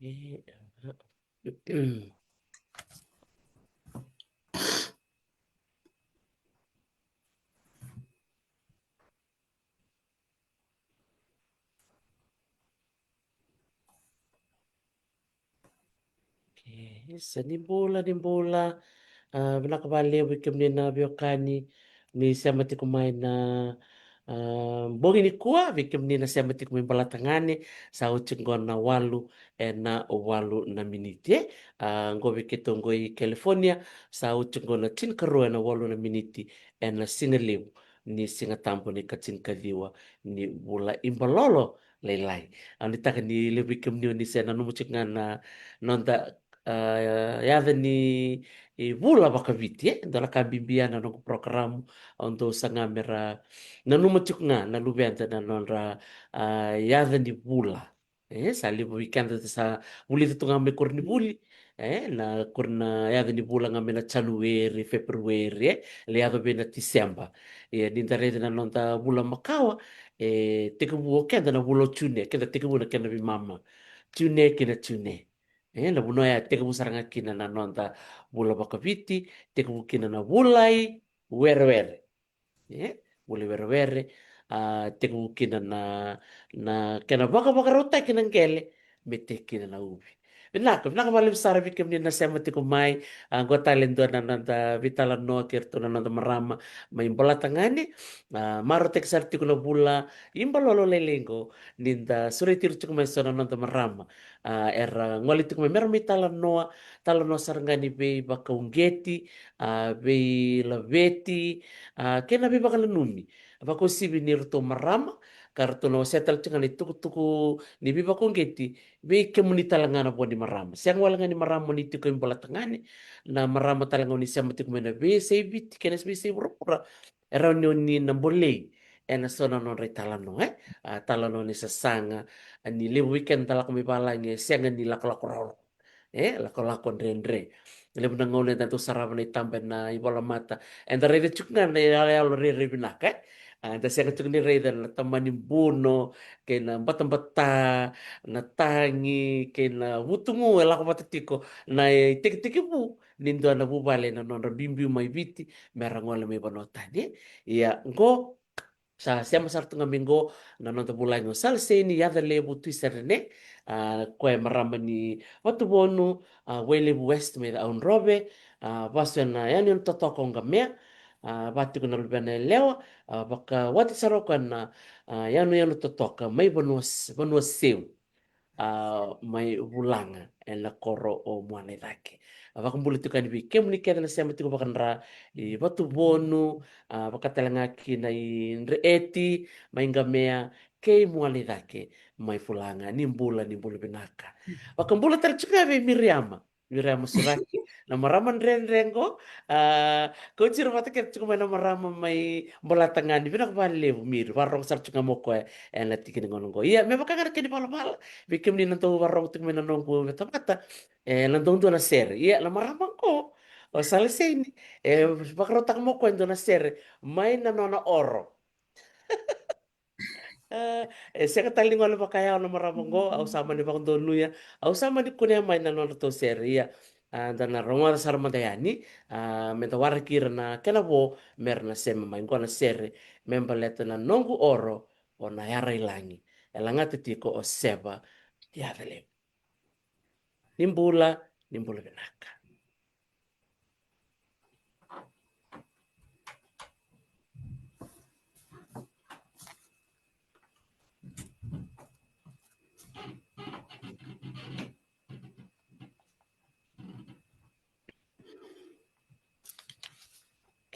Eh, Isa ni mbola vinakavalia vikimnina vyokani ni siamati kumain na bongi ni kuwa vikimnina siamati kumain balatangani sa uchingona walu na walu na miniti ngo vikito ngo i California sa uchingona tin karua na walu na miniti na singaliu ni singatampo ni kacin kaliwa ni bula imbalolo lailai ni taka ni lebi kimnio ni sena numuchingana nonda yadha ni vula vakaviti ndala kabimbiana no programu untuk sangamera nanuma chuknga na lubenta na nonra yadha ni vula sali weekend sa uli tu ngame korni buli na korna yadha ni vula ngame na Januari Februari le yadha bena December nindare na nonta vula makawa teka buo kenda na vula tune kenda teka buo na kenda bi mama tune kina tune na buno ya teka busaranga kina na nonta bula bakaviti teka bukina na bulai were bule were teka bukina na kena baka rota kina ngele mete kina na ubi vinaka vale besar bikem ni na sema teko mai gua talento na nonta vitala no kerto na nonta marama mai bola tangani maro tek sarti kuna bula imbalolo lelengo ninda sure tiru cukup mai sona nonta marama era ngoli tu mer mi tala noa sarangani be baka ungeti be laveti kena be baka lanumi baka sibi ni ruto marama karto no setal cengani tuku ni be baka ungeti be kemuni talangana bo ni marama siang walanga ni marama ni tuku imbola tangani na marama talanga ni sama tuku mena be sebit kena be sebura era ni nambolei ena sona non re talano talano ni sasanga ni le weekend tala kami balanya siang ni lako rolo lako rendre le bna ngone tanto sarava ni tambe na ibola mata enda re chukna na ya lo re binaka enda siang chukni re na tamani buno kena bata na tangi kena wutungu lako matatiko na tik bu nindo na bu bale na non bimbi mai biti merangole me banotani ya ngo sa siamo sartu ngamingo na nonta bulanyo salse ni yada lebu twiserne koe marama ni watu bonu wele west me da un robe baso na yani on totoko ngamea batu kuna lubana leo baka wati saroko na yanu totoka mai bonus seu mai bulanga la koro o moane dake ava kumbuli tukan bi kem ni keda na sema tuku bakan ra I batu bonu bakatelanga ki na I nre eti mai ngamea ke moane dake mai fulanga ni mbula binaka bakambula tercuka be Miriama suraki na marama rengo ko ciro mata ker cuka na marama mai bola tangani bina bale mir warong sar cuka moko la tikin ngonongo iya me bakanga ke di bala bikim ni nanto warong tuk mena nongku mata nantong tu na ser iya la marama ko o sale seni bakrotak moko endo na ser mai na nona oro saya kataling wala pa kaya ako na maramongo, au sama ni bakong donu ya, au sama ni kunya may na nono to seria, dan na ronga sa ramadayani, mentawar kira na kenabo mer na sema may ko na sere, membaleta na nongu oro o na yara ilangi, elanga titiko o seba, diadale, nimbula benaka.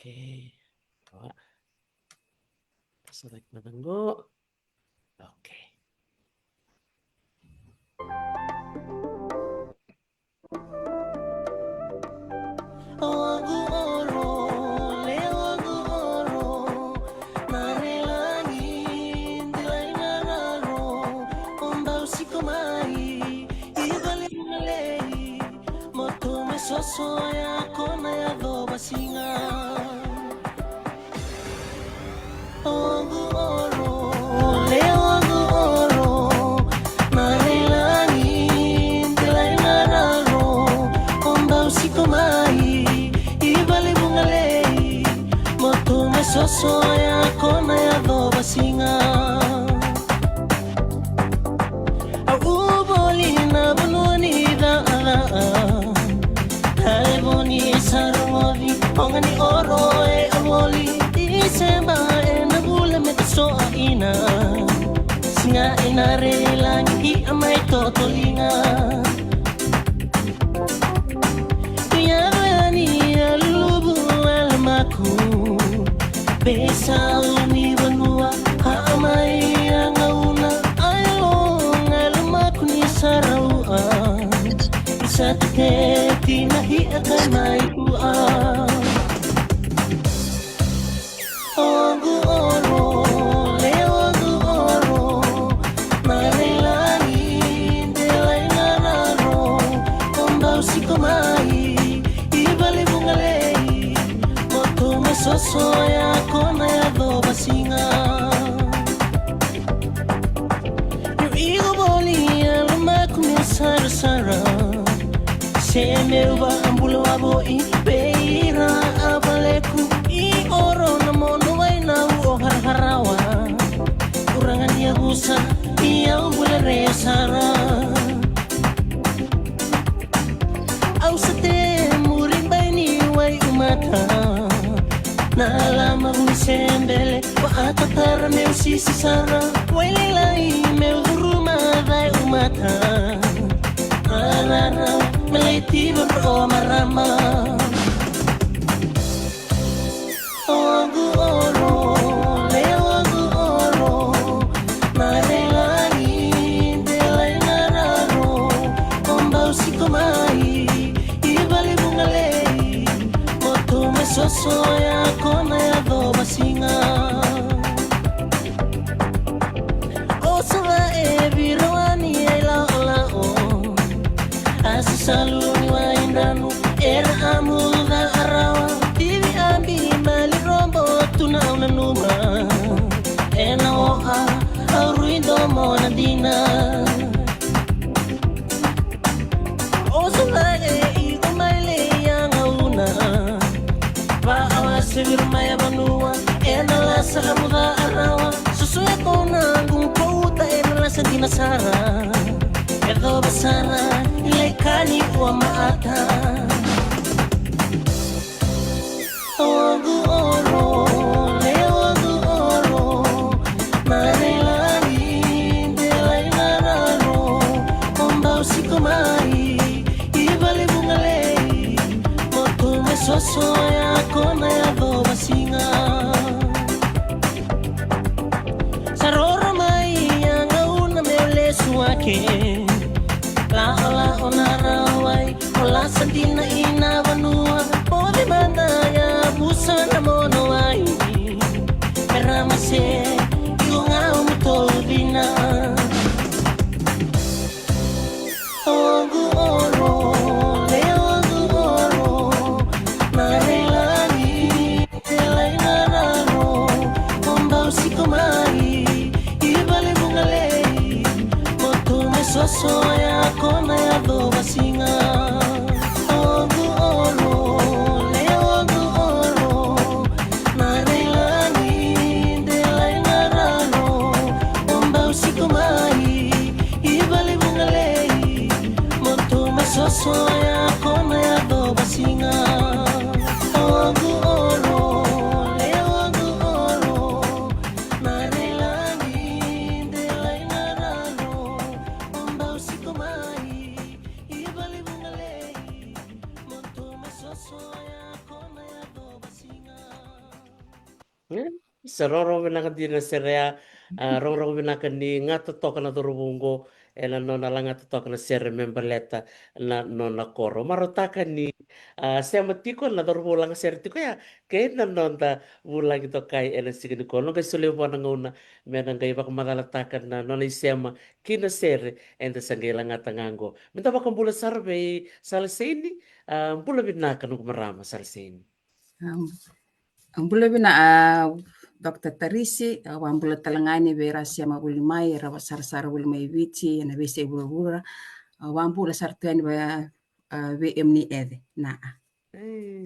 Oke, bawa select menunggu. Oke. Soya kona ya doba singa Ogu oro, leo ogu oro Narilangin, mesoso ya kona ya doba singa Au bolina bununi da ala Hai boni sarmovi ongani oro e amoli Disemba e nabula mesoso ina Singa ina relangi amai totolinga Besa uni banua Haamai ang auna Ayong alamaku ni saraua Isa tiketi nahi akan mai ua Ogu oro, leo ogu oro Marilani, delay nararo Ombau sikomai, ibali bungalei Moto mesoso ya kona ya doba singa Igo boli alamaku ni sara Semeuba ambulo aboi beira abaleku I oro na mono wai na o harharawa Urangan ya busa I ambule resara Au sate murin baini wai umata Nalama buisembele wa atatara meu sisi sara Wai lelai meu duruma dai umata Arara meleti berdoa marama Ogu oro, leo ogu oro Marelani, delay nararo Ombau sikomai, ibali bungalei Moto mesoso ya kona ya doba singa Osama e biroani e lao Asasaluni wa indanu era amuda arawa Tivi ambi mali rombo tuna una numa Ena oa auruindo mona dina Osula e igo maile yang auna Va awase virmaya banua Ena lasa amuda arawa Susuya kona gungkouta ena lasa dinasara Edo basara ilekani wa maata Ogu oro, leo ogu oro Marilani, delay nararo Ombau sikomai, ibali bungalei Moto mesoso ya kona ya doba singa Saroro mai yang auna meule suake La onarawai Ola santina ina vanua Pode banda ya busa na mono ai Peramase Igo ngau mutolbina Ogu oro Leo ogu oro Marilani Delay nararo Ombau sikomai Ibali bungalei Moto mesoso ya kona ya doba singa Ogu oro, leo ogu oro Marilani, delay nararo Ombau sikomai, ibali bungalei Moto mesoso ya kona ya doba singa Ogu oro, leo ogu oro Marilani, delay nararo Ombau sikomai, ibali bungalei Moto mesoso ya kona ya doba singa Saroro vinakadina serea roro vinakani ngata toka na dorubungo ela nona la ngata toka na sere memberleta na nona koro marotaka ni sema tiko na dorubulang sere tiko ya kaya na nonta bulang ito kay ela sigini ko nung kasi lewa na nguna menang kay baka madalatakan na nona isema kina sere enda sanggay lang ngata ngango minta baka bula sarbe salseni bula binakan ng marama salseni Ang bula bina Dr. Tarisi ang bula talangani vera siya maulimay rawa sar ulimay vici na bese bura bura wang bula sartuan ba VM ni ede na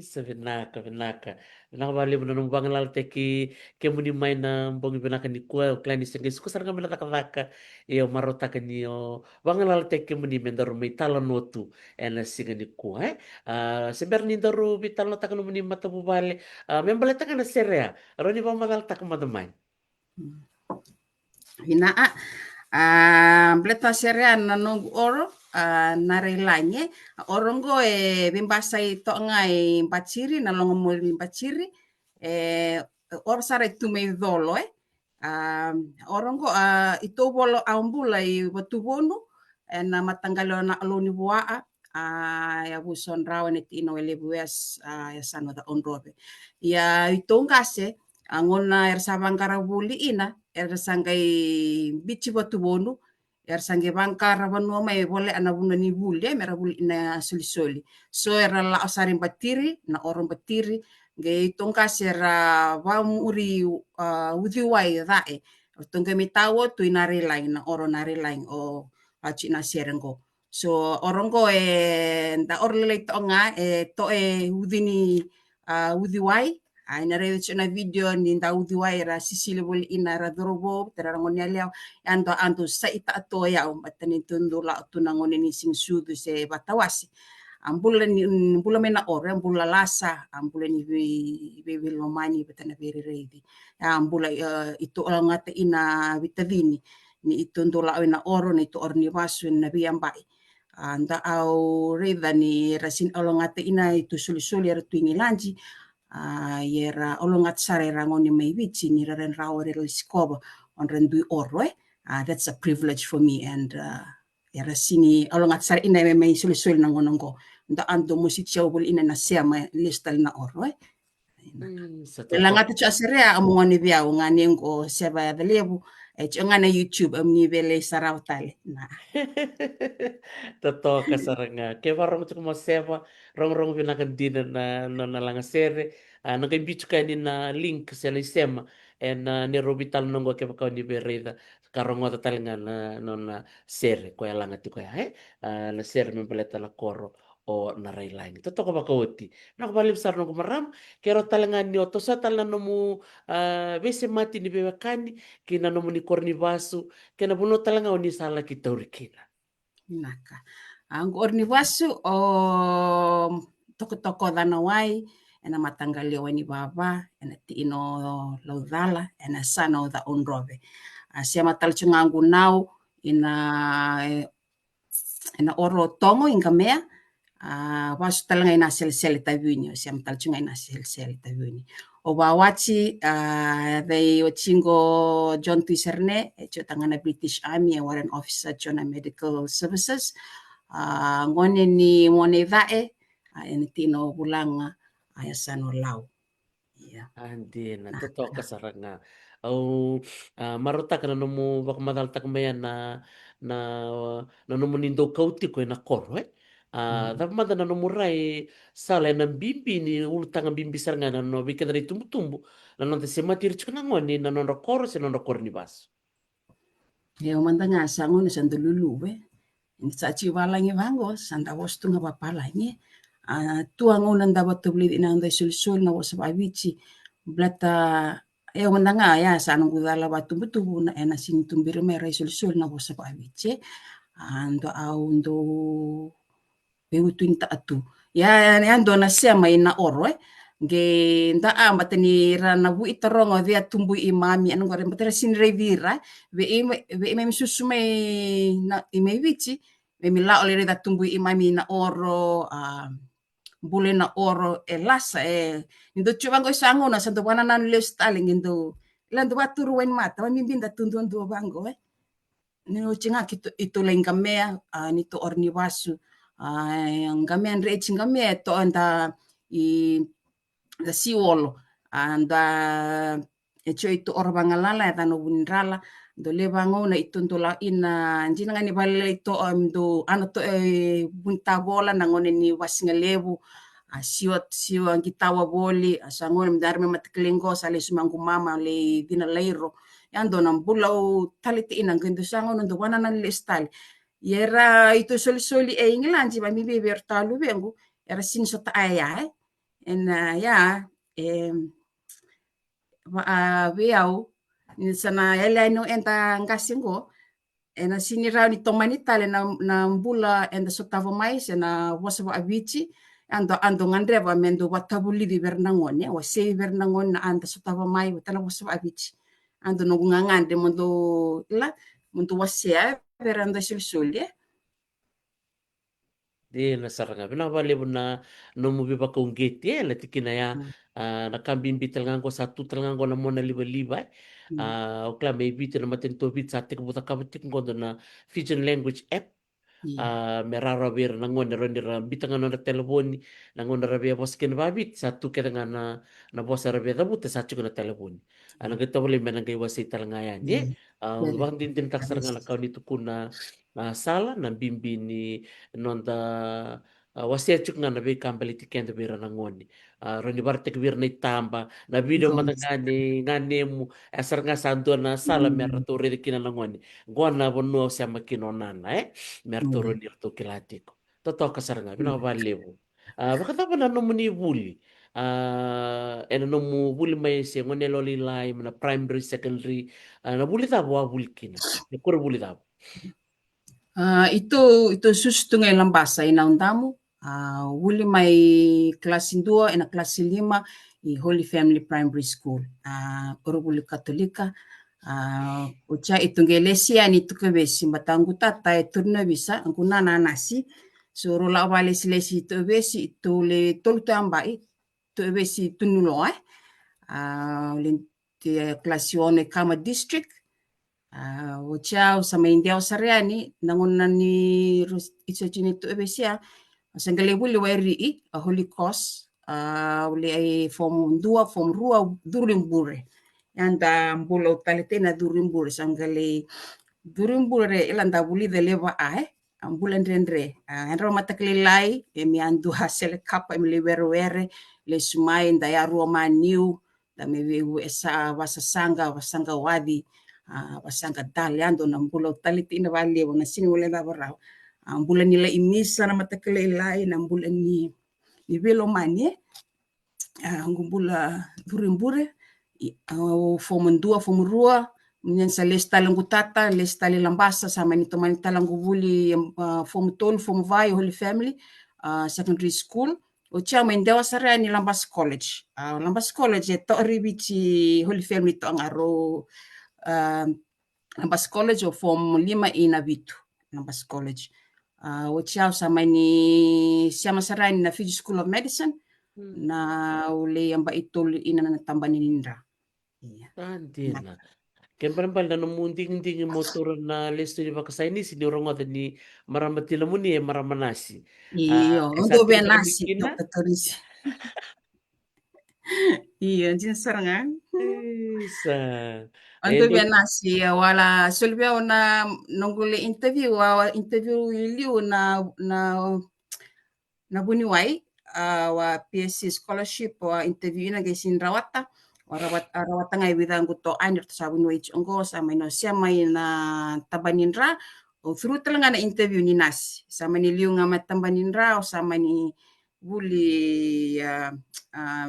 Sa vinaka, vinaka. Vinaka bali mo nung bangal alte ki muni mai na bongi vinaka ni kua o klani senge suku saranga mina taka iyo marota ni o bangal alte ki muni mendaru mai tala notu ena singa ni kua seber ni daru bitalo taka no muni mata bubale membale taka na serea roni ba madal taka madamai. Hinaa bleta serean na nongu oro narelanye orongo bimbasa ito ngai mpachiri na longo muli mpachiri or sare tume dolo orongo ito bolo aumbula I watubonu na matangalo na aloni buaa ya buson rawan iti ino elebues ya sano da onrobe ya ito ngase angona ersabangkara buli ina ersangai bichi watubonu ersangai bangkara banua mai bole ana buna ni bule mera buli ina soli so era la asarin batiri na orang batiri ge tongkase era uri udiwai dae tongke mitawo tu inari lain na oro nari lain o achi na serengo so orongo nda orle tonga to udini udiwai ina rewe na video ni nda udiwai ra sisile bol ina ra dorobo terangoni aliao ando sa ita to ya batani tundula tunangoni ni sing sudu se batawasi ambula ni ambula mena ore ambula lasa ambula ni be lomani betana beri reidi ambula itu ngate ina vitavini ni itu ndola na oro ni itu orni wasu na biambai anda au reda ni rasin olongate ina itu suli-suli ara tuingi lanji yera olongat sare rangoni mai vici ni ren rawore liskoba on rendu oro that's a privilege for me and yera sini olongat sare ina mai suli-suli nangonongo nda ando musik show bol ina na sema listal na oro Sa totoo. langata cha serea amongoni bia ngani ngo seba ya lebu ngana YouTube amni bele sarautale na Totoo ka saranga ke warong tu mo seva rong pinakandina na langa sere nagay bicho ka ni na link sa lisema en ni robital nongo ke bakaw ni bereda karongo ta talinga na sere ko langa ti ko na sere membeleta na koro o na railain totoo ka bakawti nakabalim sar no maram kero talinga ni oto sa talan no mu bese mati ni bewakani kina no ni korni basu kena buno talanga oni sala kita urikina. naka ang orni wasu o toko dana wai ena matanggalio ni baba ena tino laudala ena sana da onrobe sia matal chungangu nau ina oro tongo inga mea wasu talanga ina sel tabuni sia matal chunga ina sel tabuni o wawachi they ochingo John Twiserne tangana British Army warrant officer Chona Medical Services ngone ni mone vae ene tino bulanga ayasano lau Andina, totoo ka saranga. Au marota ka na nomu baka madal tak maya na nomu nindo kauti ko na koro tapi mada na nomu rai sala na bimbi ni ulutanga bimbi saranga na no bika dari tumbu na no te sematir chukana ngoni na no koro se no koro ni bas. ya mandanga sango ni sandululu ni sa chi walangi wango sanda was tunga papalangi tuango nanda batubli ina nda sul na was babichi blata ya mandanga ya sanong gudala batu betu na ena sing tumbir mera sul na was babichi ando aundo bewutuin ta atu ya ando na sia mai na oro ge nda batani rana bu itarongo dia tumbu imami anu gore batera sin revira ve me susume na ime vici me mila ole da tumbu imami na oro bule na oro lasa indo chuba go sango na santo bana na le staling indo lando waturu wen mata mi binda tundun do bango ni chinga itu lengamea ni to orni wasu ngamea andre chingamea to anda da siolo anda echo itu orbangalala ya tano bunrala do lebango na itundola ina njina ngani balle itu do ano to bunta bola nangone ni wasingalebu siwa ngitawa boli asangone mdarme matklingo sale sumangu mama le dina leiro yando nam bulau taliti ina ngendo sangono do wana na le style yera itu soli inglanji ba mi be bertalu bengu era sin sota aya and yeah, viau ni sana ele no enta ngasingo ena sini rau ni tomanita le na mbula enda sotavo mais na wasava avici ando ngandreva mendo watabuli di vernangon ya wasei vernangon na anda sotavo mai watana wasava avici ando no ngangande mondo la mondo wasea veranda sul ya. Dia nasaranga bina vale na no mo biba kung gate la tikina ya na kambimbi talngango satu talngango na mona liba o kla maybe na matento bit sa tik buta kabatik ngondo na Fijian language app merara bir nangon rondir bitanga na telefoni nangon rabia bosken babit satu keda na bosa rabia dabut sa chuko na telefoni ana kita boleh menanggai wasi talngayan ye bang din taksar ngala kau ni tukuna sala na bimbi ni nonda wasia chuk nga nabi kambali tikenda bira nangoni roni bartek bir na itamba na video mata ngani mu asar nga santo na sala mertore de kina nangoni gona bonu sia makinonana mertoro nirto kilatiko toto kasar nga bina valebo bakata pa na muni buli ena nomu buli mai se ngone loli lai na primary secondary na buli tabo buli kina kur buli tabo Ito susto nga ilang basa inaundamu. Uli may klase 2 na klase 5 i Holy Family Primary School. Oro uli Katolika. Ucha itungelesia ni tukebesi batangu tata turno bisa angkuna nasi. So rola wale silesi to besi to le tolto ambai to besi tunulo klase 1 Kama District. Wachao sa maindiao sariani nangunani isachini to ebesia sangale wuli wairi a Holy Cross wuli ai form 2 form rua durimbure yanda mbulo taletena durimbure sangale durimbure ilanda wuli de leva ambulan rendre enro matakle lai mi andu hasele kapa mi were le sumai nda ya roma new da me esa wasanga wadi wasanga taliando na mbula taliti na vale na sini wale na barao mbula nila imisa na matakele ilai na mbula ni velo manie ngumbula durimbure form 2 form rua minyan sa lestalang gutata lestali lambasa sama ni tomani talang gubuli form 12 form vai Holy Family secondary school o chia mendewa sara ni Lambas College Lambas College to ribici Holy Family to angaro Lambas College o form 5 ina vitu Lambas College o chia sama ni siama sara ni na Fiji School of Medicine na ule amba itul ina na tambani nindra Tandina. Ken parang na munding motor na listo ni baka ini sini orang ada ni maramati lamuni maramanasi. Iyo, Sa ondo ating benasi mikina. doktoris. Iyo, jinsarangan. Isa. Ondo benasi wala sulbia na nongule interview iliu na buniwai wa PSC scholarship wa interview na gesin rawata rawata ngai widangu to ainir to sabun wai ongo sama ino siama na tabaninra o through talanga na interview ni nas sama ni liu ngama tabaninra o sama ni buli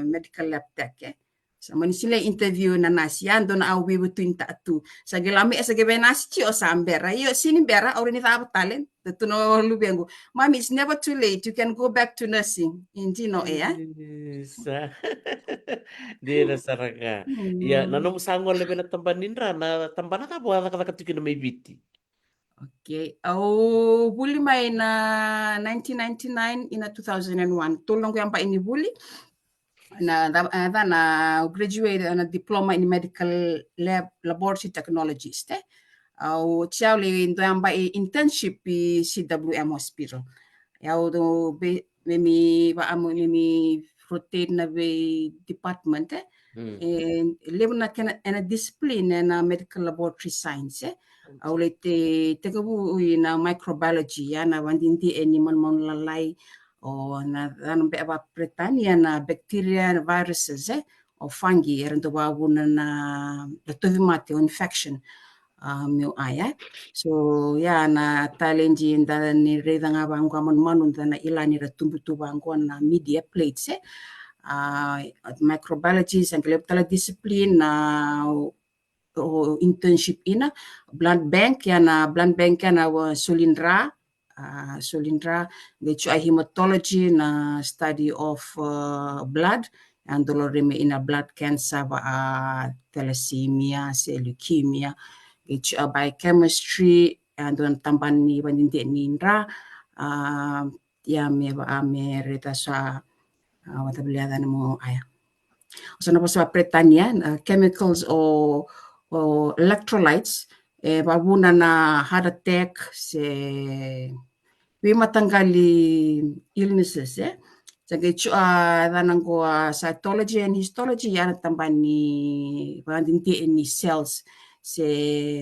medical lab tech sama ni sila interview na nas yando na awi butuin ta atu sa gelami sa gebenas chi o sambera yo sini bera or ni ta talent to no lubengo mom it's never too late you can go back to nursing in Tino Isa. Dia na saranga. Ya, nanong sangol lebe na tambaninra na tambana ta buat kata na may biti. Okay. Buli may na 1999 ina 2001. Tulong ko yung pa inibuli. Na graduate na diploma in medical laboratory technologist. Siya uli ito yung pa internship i CWM Hospital. Yaw do may rotate na department level na kena discipline na medical laboratory science aule te kabu na microbiology ya na wandinti animal mon lalai o na be ba pretania na bacteria na viruses o fungi erendo babu na tovimate infection meu aya so ya na talenji nda ni reda nga bangu amon manu nda na ilani ra tumbu tubangu na media plates microbiology sangge tala disiplin na internship ina blood bank yana Sulindra Sulindra gechu hematology na study of blood and dolorime ina blood cancer ba thalassemia se leukemia gechu biochemistry and don tamban ni bandinte nindra ya me ba ame reta sa wata biliada mo aya so na sa pretanya chemicals o electrolytes babuna na heart attack se we matanggali illnesses Sage danang ko cytology and histology yan tambani bandinti ni cells se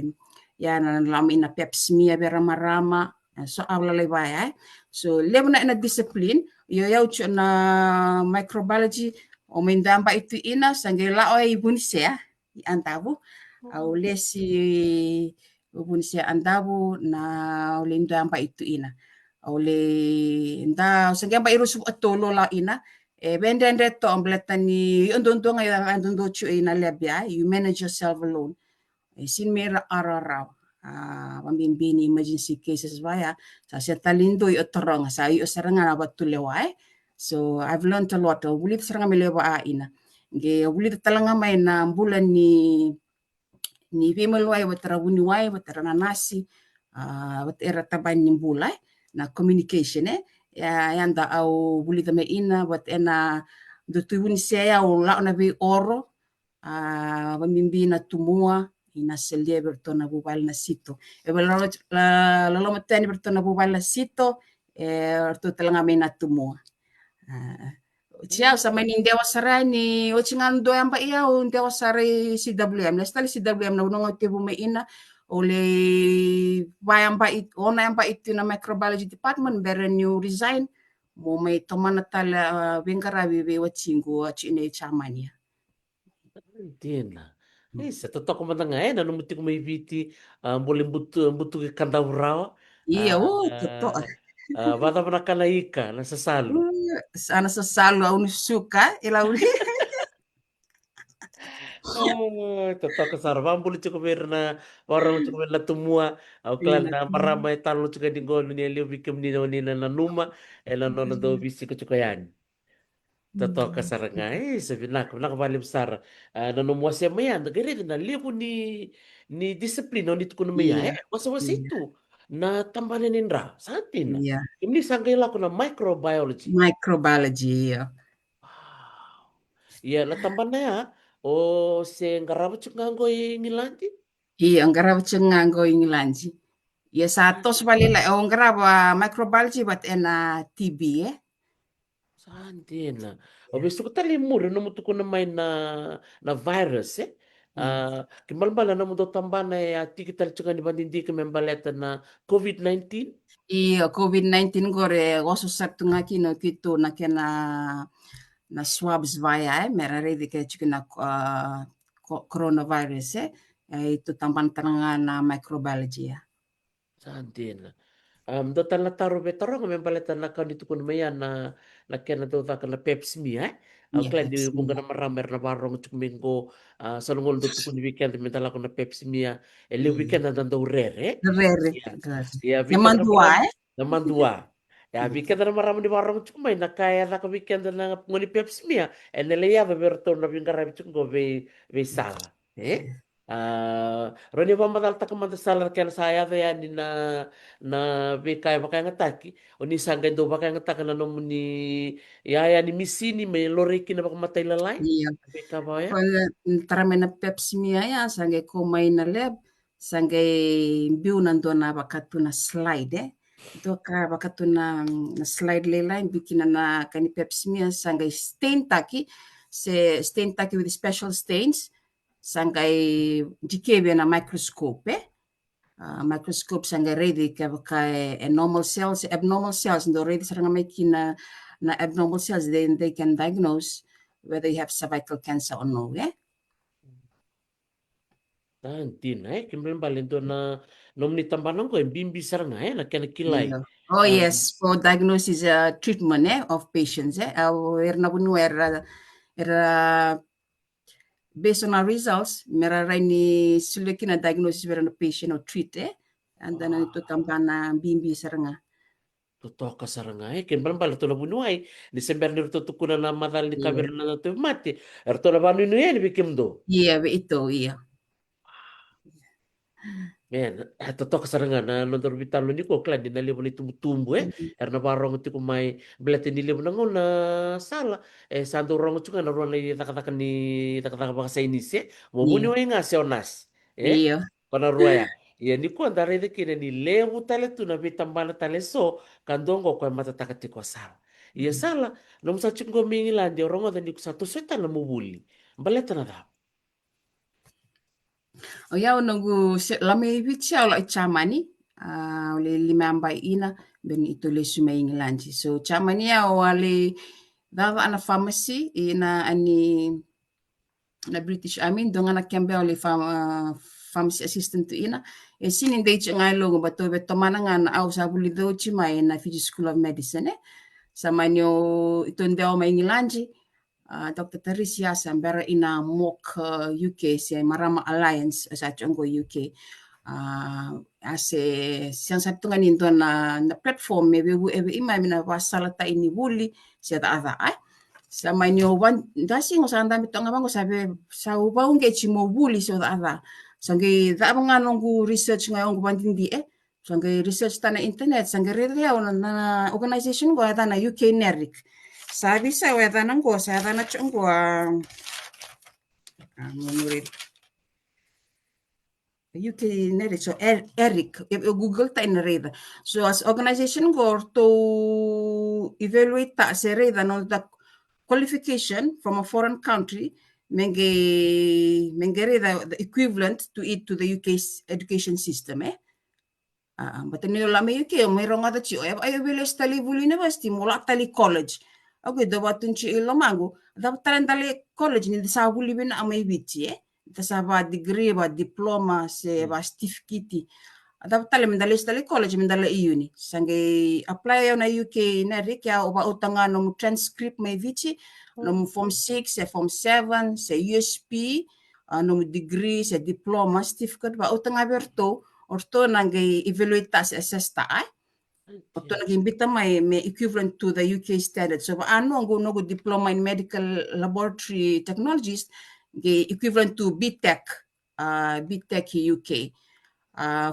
yan lami na pap smear berama-rama so awlalay baya so level na discipline yo yaw na microbiology o mindamba itu ina sange laoy bunisia antabu au lesi bunisia andabu na ulindamba itu ina ole nda sange ba irus atolo la ina benden retto ambletani ondondo nga ondondo chu ina lebia you manage yourself alone sin mera araraw pambimbini emergency cases vaya sa setalindo yo torong sa yo saranga na batulewai so I've learned a lot ulit saranga melewa ina ge ulit talanga may na bulan ni female wai watara wuni wai watara nanasi watera taban ni bulai na communication yanda au bulita me ina wat ena do tuwini seya o la na be oro pamimbina tumua ina selia bertona bubal na sito lalo matani bertona bubal na sito to talanga me na tumua Ciao sa maning dewa sarani o chingan do yamba iya o dewa sari CWM stali CWM na unong tibu me ina ole bayamba it ona yamba itu na microbiology department beren you resign mo may tomana tala wengara bibi wachingu chine chamania Tena. Sa totoo ko man nga nanumuti ko may biti boleh butu ke kandaurawa. iya totoo Bata pa nakalaika, nasasalo. sana sa salo au suka ila uli Totoo ka sara. Bambuli chuko meron na warang chuko meron na tumua. Au klan na maramay talo chuko di gono ni Elio bikim ni na numa. Nono do bisi ko chuko yan. Totoo ka sara nga sabi na nakabalim sara. Nanumuwa siya mayan. Nagari na libo ni disiplino nito ko na maya. iya Masa iya itu na tambalan nindra sa atin. iya Ini sanggay ko na microbiology. microbiology iya Wow. Iya, natamban na ya. O se ngarabat yung nganggoy ngilanti. iya ang garab chengango ingilanji iya satos balila ang garab microbiology but ena TB Saan din na. O gusto ko tali mo rin naman ko na may na virus eh. iya Kimalbala na mo daw tamban na tikital tsaka ni bandindi ka may baleta na COVID-19. iya COVID-19 gore oso saktu ngaki no kito na kena na swabs via merare di ke chukina coronavirus itu tampan tangan na microbiology ya Saan din na. Dotan na taro betaro nga may baleta na dito ko na maya na kena daw ka na pepsmi eh. Ang iya klan di Pepsi bunga na maramer na barong tsuminggo sa nungol dito ko ni weekend mentala ko na pepsmi ya. Eli iya weekend na daw rere. rere Ya, ya weekend naman na dua maram naman dua. Ya iya weekend na maram di barong tsumay na kaya na ka weekend na ngoni pepsmi ya. Neleya beberto na yung garabi tsumgo be sala. iya Roni ba madalta ka man salar kaya saya ya ni na bekay bakay ngataki o ni sanggay do bakay ngataka na nomo ni yaya ni misini may loriki na baka matay lalay iya beka ba ya Pag taramena Pepsi mia ya sange komay na leb sange biu nando na bakatu na slide ito ka bakatu na slide lela bikin na kani Pepsi mia sange stain taki se stain taki with special stains sange dikebe na microscope microscope sange ready ka baka normal cells abnormal cells ndo ready sarang making na abnormal cells then they can diagnose whether you have cervical cancer or no Tanti na kimbal balento na nom ni tambanan ko bimbi sarang na kaya kilay Iya, Oh yes, for diagnosis treatment of patients. We're na era based on our results, mera raini sulekina diagnosis wera na patient or treat and then ito kambana bimbi saranga. Totoka sarangai ken bala tola bunuai Desember ni to tukuna na madal ni Iya, kabir na to mati tola banu ni ni bikim do iya itu iya. men totoka sarangan na nontor bitalo ni ko klan di nali ni tumbu tumbu erna barong ti ko mai blete ni lebu nangon na sala santo rong tu na ruan ni takatakan ni takataka bahasa ini se mo buni Iya, wa nga se onas iya. kona ruaya ya ni ko andare de kine ni lebu tale tu na bitambala tale so kandongo ko mata takati ko sala iya sala nom sa chungo mingi landi orongo dan di ko satu setan na mubuli baleta na da O iau nagu lame vitia o chamani le limamba ina ben ito le sumaing lanji. So chamani au ale dava ana pharmacy ina ani na British Army donga na kembe o le pharmacy assistant tu ina e sinin dei ngai logo bato be tomana ngana au sa buli do chima na Fiji School of Medicine sa manyo ito ndeo maingi lanji Dr. Teresa Sambera ina MOC UK si Marama Alliance sa chongo UK ase siang sa tunga nindo na platform ebe ima mina wasala ta ini wuli si ada sa manyo wan dasi ngo sa andami tonga bango sabe sa uba unge chimo wuli so ada sange da mga nongu research ngayong bandindi sange research tana internet sange rede na organization go ada na UK NERIC sabi sa weda nang go sa na chongo UK NERIC so ERIC Google ta in reda so as organization go to evaluate ta se reda no the qualification from a foreign country mengere the equivalent to it to the UK's education system but ni la me UK me ronga da chi ay vele stali vulu university mo la tali college ako do batun chi ilo mango da talentale college ni sa vulu bin amay bichi ta sa ba degree ba diploma se ba certificate da tale min dale stali college min dale uni sange apply na UK na rikya o ba utanga no transcript may vichi no form 6 se form 7 se USP no degree se diploma certificate ba utanga berto orto nangay evaluate ta sa assess ta orto naging bita may equivalent to the UK standard so ano ang no diploma in medical laboratory technologies equivalent to BTech BTech UK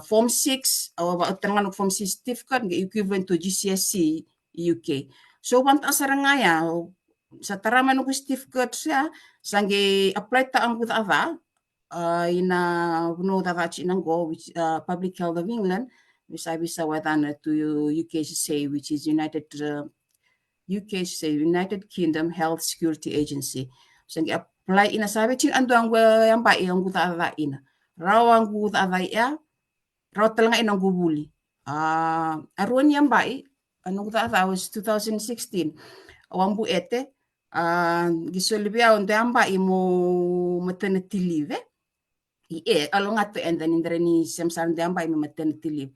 form 6 o ba utanga form 6 certificate equivalent to GCSE UK so wanta sarangaya sa taraman ko certificate siya sange apply ta ang ava ina no davachi nango which Public Health of England which I bisa wadana to UKSA which is UKSA United Kingdom Health Security Agency sange apply ina sabi chin ando ang yang ba yang guta ava ina rawang guta ava ya raw talanga inang gubuli aruan yang ba anong guta ava was 2016 awang bu ete gisolibia onde amba imo maternity leave along at and then in the ni samsam de amba imo maternity leave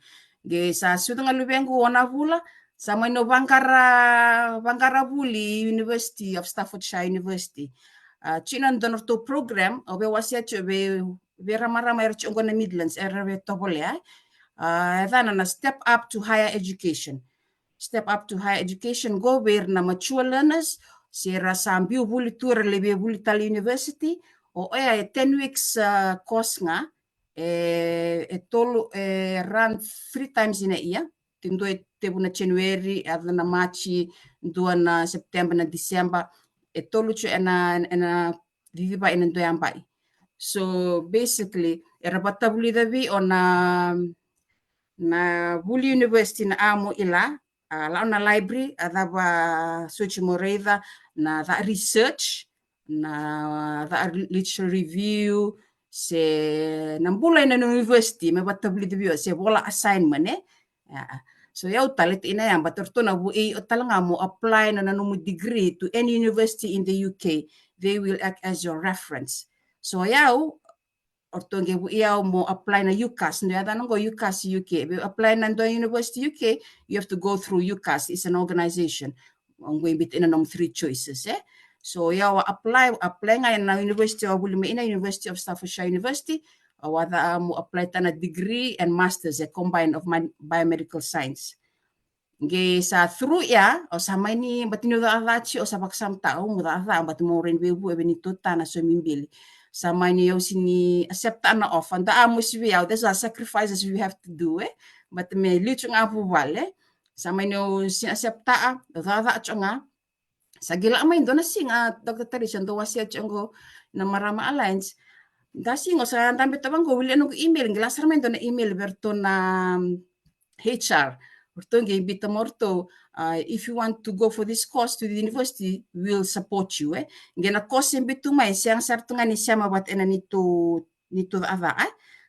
ge sa sudanga lubengu ona vula sa no Bangara Vuli University of Staffordshire University chinan donor to program obe wasia chobe vera marama er chongona Midlands erwe tobolea dana na step up to higher education go where na mature learners sera sambiu vuli tour lebe vuli tal university o 10 weeks course nga tolu run 3 times in a year tindo tebu na January na March dua na September na December tolu chu ena viviba ina do yambai so basically era batabuli davi ona na Vuli University na amo ila lao na library adaba search moreida na that research na that literature review se nambula na university me batabli debio se bola assignment so yau talit ina yang batorto na bu talanga mo apply na nanu degree to any university in the UK they will act as your reference so yau ortonge bu ia mo apply na UCAS ndo ata ngo UCAS UK apply na ndo University UK you have to go through UCAS. It's an organization going between nom three choices so ia apply nga na University of Bulime ina University of Staffordshire University wada mo apply ta na degree and masters combined of biomedical science ge sa through ya o sa mai ni batino da avachi o sa baksam tao mo da ava bat mo ren bebu e benito na so mimbili sa mai ni yo sini accept na offer da amo si ya there's a sacrifices we have to do but me lichu nga pu vale sa mai no si accept da da chonga sa gila mai do na singa Dr. Teresa do wasia chongo na Marama Alliance da singo sa ndambe tabango wili no email ngilasar mai do na email berto na HR Ortonge ibita morto if you want to go for this course to the university we'll support you ngena course imbitu mai siang sartunga ni siama bat ena nito ava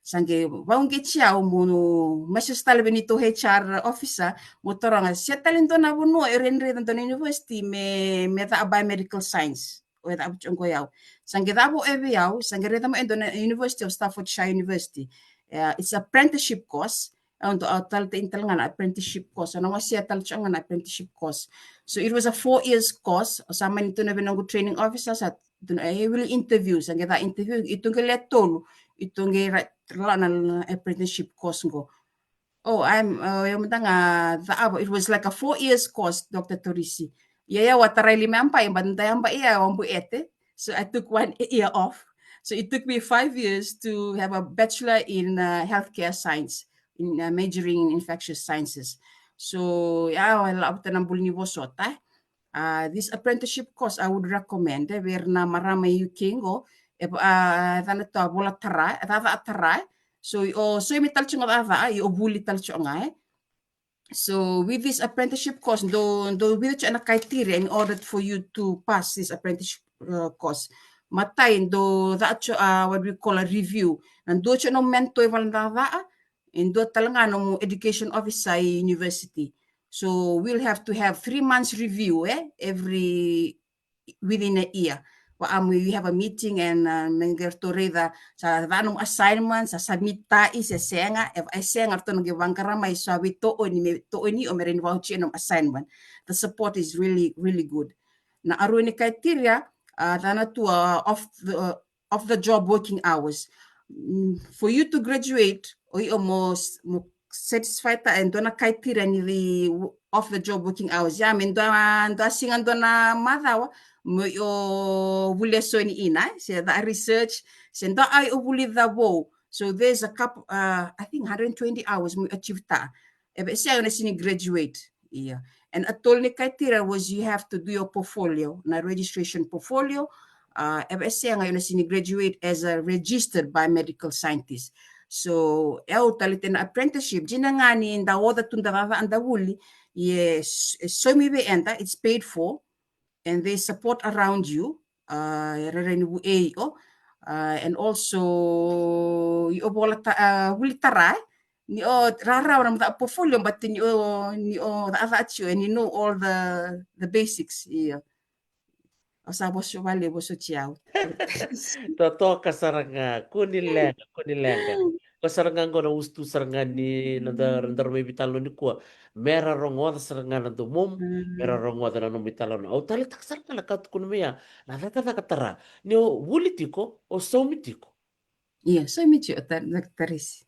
sange waunge chiao mono message talbe nito HR officer motoranga sia talento na bono erenre tanto university me ta biomedical science o da chongo yao sange dabo ebe yao sange reta mo endo University of Staffordshire University it's apprenticeship course untuk tal intelngan apprenticeship course ano siya tal changan apprenticeship course so it was a 4 years course sama nito na binang training officer sa he will interview sa kita interview itong letol itong na apprenticeship course ngo I'm yung tanga it was like a 4 years course Dr. Torisi yeah wataray limampa yung bantayang ba iya wambu ete so I took 1 year off so it took me 5 years to have a bachelor in healthcare science in majoring in infectious sciences. So, wala abta ng bulni bosota. This apprenticeship course I would recommend. Where na marama yukingo, to bola tara. So, imi talcho nga buli talcho nga So, with this apprenticeship course, do with na criteria in order for you to pass this apprenticeship course. Matay do what we call a review. Nando no mentor valanda Indo talaga no education officer university. So we'll have to have 3 months review every within a year. We have a meeting and mengertoreda sa vanong assignments sa submit sa senga if I senga to nagibangkara may sabi to ni o meron voucher ng assignment. The support is really really good. Na aruni criteria dana to of the job working hours. For you to graduate mo satisfied ta and na criteria ni of the job working hours men do singan do na madawa mo yo buleso ni ina siya da research siya ay ubuli da wo so there's a couple I think 120 hours mo achieve ta ebe siya na sini graduate and atol ni criteria was you have to do your portfolio na registration portfolio ebe siya ngayon na sini graduate as a registered biomedical scientist. So, talite na apprenticeship, jinangani in the order to the and the wuli, yes, so maybe enter, it's paid for, and they support around you, and also, wuli taray, ni raraw na the portfolio, but ni the and you know all the basics, Osabos vale boso chiao. Totoo kasaranga kunilenga. Kasarangan ko na ustu sarangan ni nandar may bitalo ni kuwa. Mera rongo da sarangan na dumum, mera rongo da na bitalo na. O tali tak sarangan la kat kunumiya. Na tata katara. Ni o wulitiko o somitiko. Iya, somitiko taris.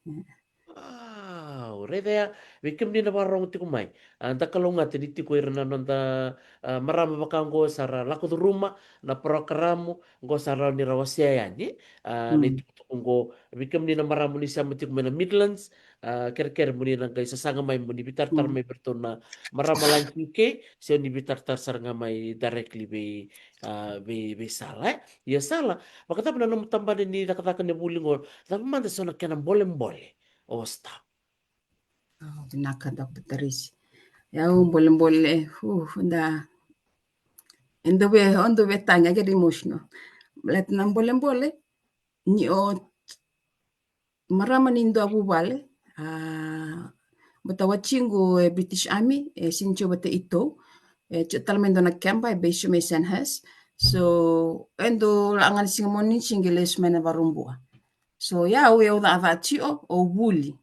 Reda wikim ni na barong ti kumay. Anta kalunga tiniti ko irna nanda marama bakango sara lako rumah na programo go sara ni rawasya yani. Niti ko wikim ni na maramo ni sa mati kumay na Midlands. Ker muni na guys sasanga may muni bitartar may berto na marama lang UK. Siya ni bitartar saranga may directly be sala. Ya sala. Makatap na namutamba ni nakatakan ni bulingor. Tapi man so na kanang bolem-bole. O stop. Binaka Dr. Teresa. Yaw boleh da on the way tanya get emotional. Let nam boleh ni marama nindo abu bale bata wachingo British Army sincho bata ito talmendo na kempa base me Sandhurst so endo la angan singamoni singiles mena varumbua So ya we uda ava chio o wuli.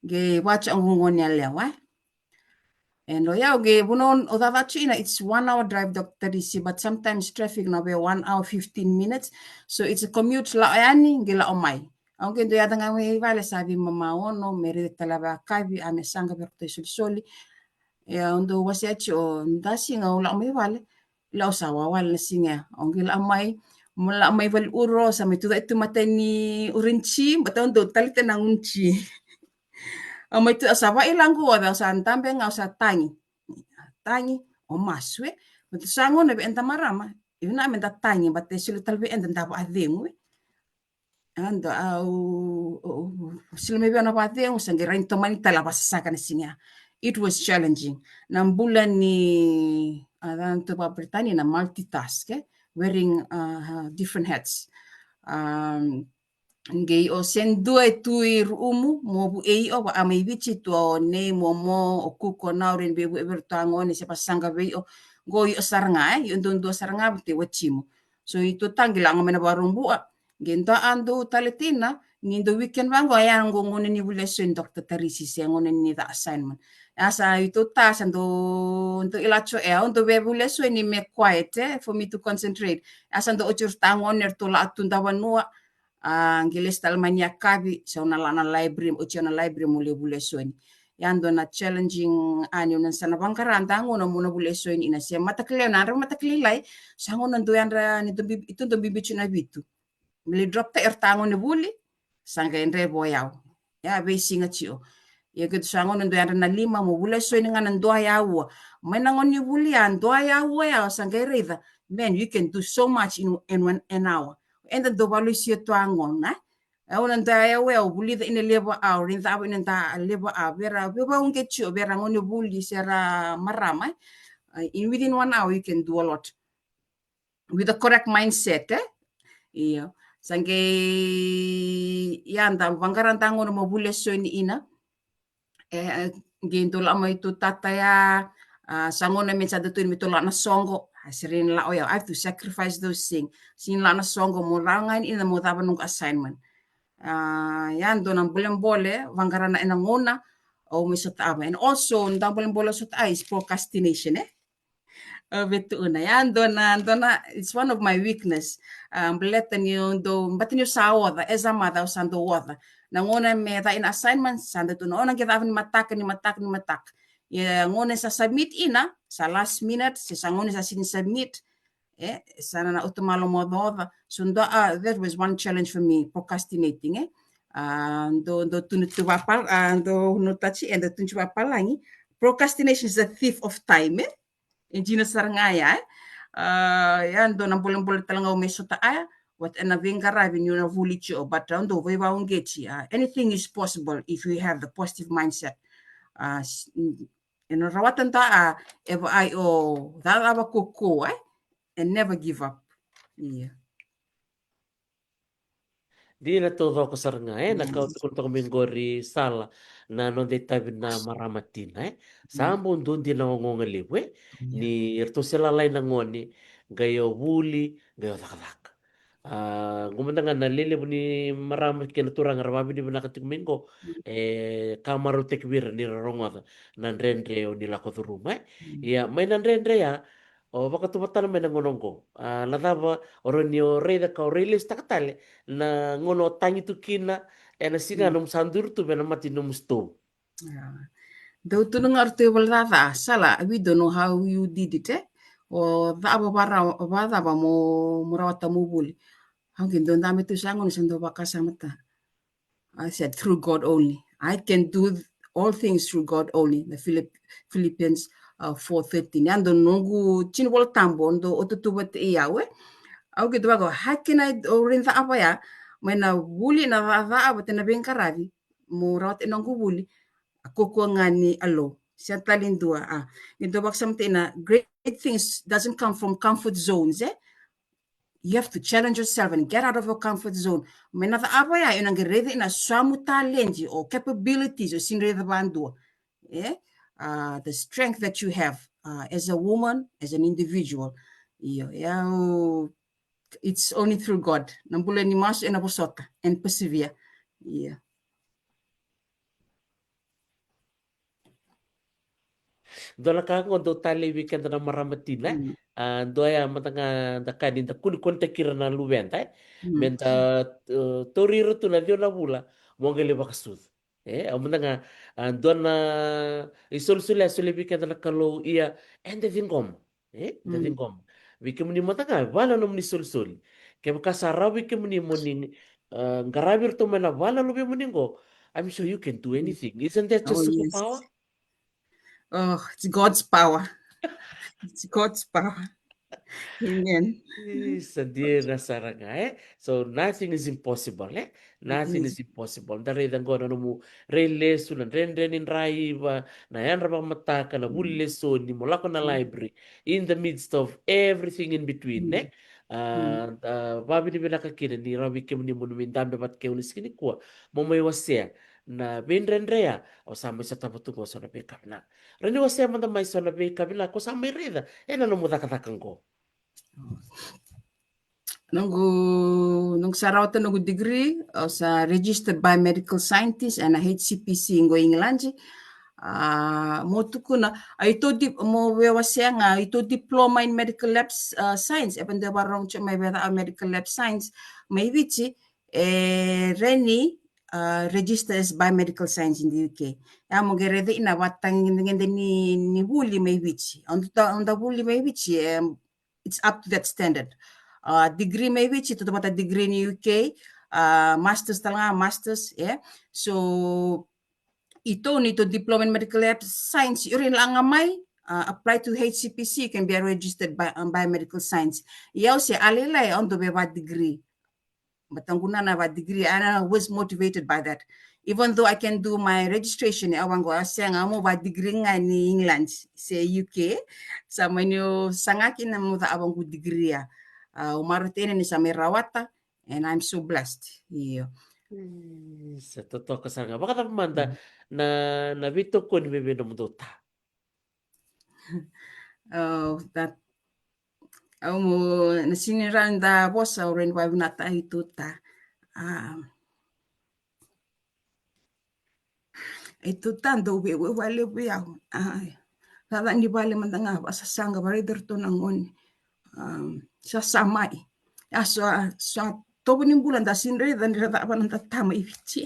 Ge wacha ngongoni alewa. And ya ge bunon uda ava chio it's 1 hour drive Dr. DC, but sometimes traffic na be 1 hour 15 minutes. So it's a commute la yani ge la omai. Aunque do yada ngawe vale sabi mama ono mere talaba kavi ame sanga berto soli. Ya undo wasi chio ndasi nga ula omai vale. La usawa wale singa. Aunque la omai mula mai val uro sa mai tuda itu matani urinci batang do tali tenang unci mai tu asava ilangu ada sa tambe nga sa tangi o maswe betu sango na be enta marama ina menta tangi batte silu talbe enta ndaba adengu ando au silu me bana adengu sange rain tomani tala basaka na singa. It was challenging nam bulan ni adan to Britania na multitask wearing different hats. Ngei o sendua tui rumu mo bu ei o amai bichi to ne mo o kuko na rin be bu tango ni se pasanga be o go yo saranga yo ndo saranga te wachimo so itu tangila ngomena barumbu gento ando taletina ni do weekend bango ayan go ngone ni bulesson Dr. Tarisi se ngone ni the assignment asa itu tas ando ilacho ando be bulesson ni me quiet for me to concentrate asa ando ochur tango ner to la atunda wanua ngeles talmania kabi sa una lana library uchiona library mule bulesoni yando na challenging ani una sana bangkaranta ngono muna bulesoni ina se matakle na ro matakle lai sa ngono ndo yandra ni itu ndo bibichu na bitu mili drop ta ertango ne buli sanga endre boyaw ya be singa chio ya gitu sa ngono ndo yandra na 5 mo bulesoni ngana ndo yawo mena ngoni buli ando yawo ya sanga reda man you can do so much in an hour and the values tuangon na ona nda ya we buli in level hour in the in the level hour vera beba unge chu vera ngoni buli sera marama in within 1 hour you can do a lot with the correct mindset iya sange yanda vangaran tangon mo bule so ni ina gento la mai tu tata ya sangona men sa tu mi to la na songo asirin la I have to sacrifice those things sin la na songo mo rangan ina mo taba nung assignment yan do nang bulan bole vangarana ina ngona o mi sotaba and also ndang bulan bole sota is procrastination betu una yan do na it's one of my weakness bleten yo do batin yo sa oda esa mada usando oda nangona me ta in assignment sanda tu no nang kita ni matak ya ngone sa submit ina sa last minute sa ngone sa sin submit sana na utumalo mo doda sundo that was one challenge for me procrastinating do tunut wapal do notachi and tunju wapalangi procrastination is a thief of time Gina sarangaya yan do nang boleh talaga umesota what na vengara vinyo na vulicho but do veva ungechi anything is possible if you have the positive mindset rawatan ta eva ai o dava koko and never give up iya Di na todo ko saranga na kautukul to mingori sala na non de tabi na maramatina sambo doon din na ngongaliwe ni irto sila lay na ngoni gayo wuli gayo takdak gumanda nga nalilibo ni marama kinaturang ramabi ni manakatik mingo kamaro tekwira ni raronga nan rendre o nila ko turuma ya may nan rendre ya o baka tumatan may nangonongko lataba oron yo reda ka release takatale na ngono tangi tu kina na singa num sandur tu bena mati num sto do tu ngar te balada sala we don't know how you did it o daba bara ba mo murawata mo buli hangin don dami tu sangon sando bakasa mata I said through God only I can do all things through God only the Philippians 4:13 ando nungu chinwol tambo ndo otutubat iyawe au gitu bago how can I orinta apa ya mena buli na va aba tena bengkaravi mo rawat inong buli ako ngani alo siya talindua ito baksam tina great things doesn't come from comfort zones you have to challenge yourself and get out of your comfort zone mena va apa ya inang gerede ina samu talenti or capabilities o sinrede bandua the strength that you have as a woman, as an individual. Iyo, it's only through God. Nang boleh ni masuk na posota and persevere. Yeah. Dona kango do tali weekend na maramatina. Doya matanga da kani da kuni konta kira na luwenta. Menta toriro tu na dio na bula. Mongele bakasud. Amunanga dona isul-sulia suli weekend na kalau ia ende vingom. Ende vingom. Wiki muni matanga wala no muni sul-sul. Kaya kasara wiki muni muni ngarabir to mena wala lubi muningo. I'm sure you can do anything. Isn't that your Oh, superpower? yes. Oh, it's God's power. It's God's power. Amen. Sadir na saranga so nothing is impossible nothing is Yes. impossible dari dan gono no mu rele sunan renden in raiva na yan raba mataka na bulle so ni molako na library in the midst of everything in between babi ni binaka kina ni rabi kem ni munu mindambe bat ke unis kini kuwa mo may wasya na binrenrea o sa may sa taputungo so na bekapna reni wasya man may so na bekapna ko sa may reda na no mudakatakang ko. Nung sarauta nung degree sa registered biomedical scientist and a HCPC ngo England. Mo tuku na ito mo wewasya nga ito diploma in medical lab science even the warong may medical lab science may wichi reni registered as biomedical science in the UK. Ya mo gerede ina watang ngende ni huli may wichi. On the huli may wichi it's up to that standard. Degree may wichi to the degree in UK, masters talaga masters so ito nito diploma in medical lab science yun lang may apply to HCPC can be registered by biomedical science yaw si alilay on the degree matanguna na degree I was motivated by that even though I can do my registration awan ko asya nga mo degree nga ni England sa UK sa manyo sangakin na mo awang ko degree umarutene ni sa merawata and I'm so blessed Sa totoo ka sanga. Baka napamanda na bito ko ni bebe ng dota. That mo nasiniran da bosa oren wa nata ituta. Ituta do we wale we au. Tata ni bale mandanga basa sanga barider to nangon. Sa samai. Sa tobo ni bulan da sinre dan rata apa nanta tama ifici.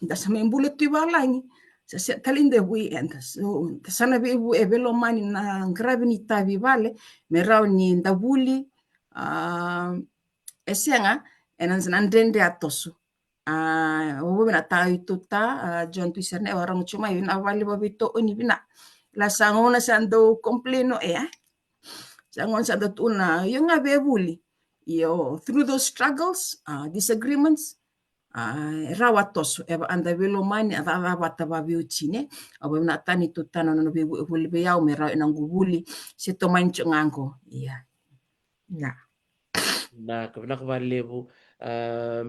Da sama bulat tu balangi. Sa talinde weekend so sana be evelo mani na grabe ni tavi vale merau ni ndabuli esenga enan andende atosu wo bina tayo tuta John tuiserne orang cuma yun awali babito ni bina la sangona sando kompleno sangon sa datuna yung nga bebuli yo through those struggles disagreements rawatos anda velo mani ata wata babiuchine abo na tani tutana no buli be yaw mera nang gubuli si to mancho ngango Na kabali po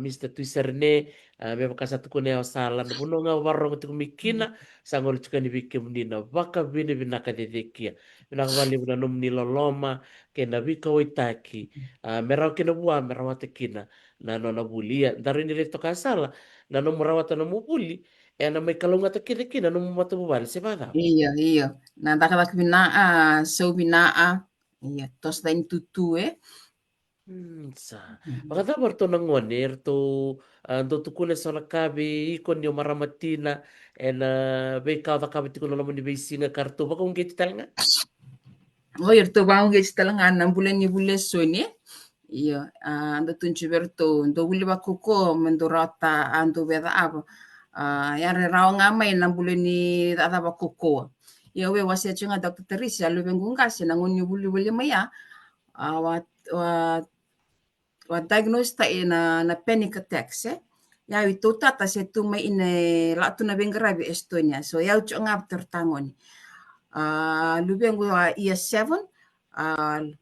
Mr. Tuiserne beba kasatu ko na sala na puno nga warong ti kumikina sangol chuka ni bikim ni na baka bini binaka dedekia binakabali po na num niloloma ke na bika waitaki merau kinabuwa merawata kina na no nabulia dari ni reto kasala na no merawata no mubuli na may kalungata kina no matabubal si bada. Iya na dakalak binaa so binaa iya tos dain tutu Sa makata barto nangoner to do tukuna sa lakabi ikon yo maramatina be kauta kabi tikuno naman ni besinga kartu baka kung geti talanga. Irto bang gets talangan ng bulan ni bules so ni iya ando tunci berto ndo wuli ba kuko mendorata ando beda abo yare raw nga may ng bulan ni tata ba kuko iya we wasya chunga Dr. Teresa lo bengunga sinangon ni wuli maya wa diagnosed ta na panic attacks ya ito tata se tu may ine la tu na bengrabe Estonia so ya ucho nga tertangon lubeng wa iya 7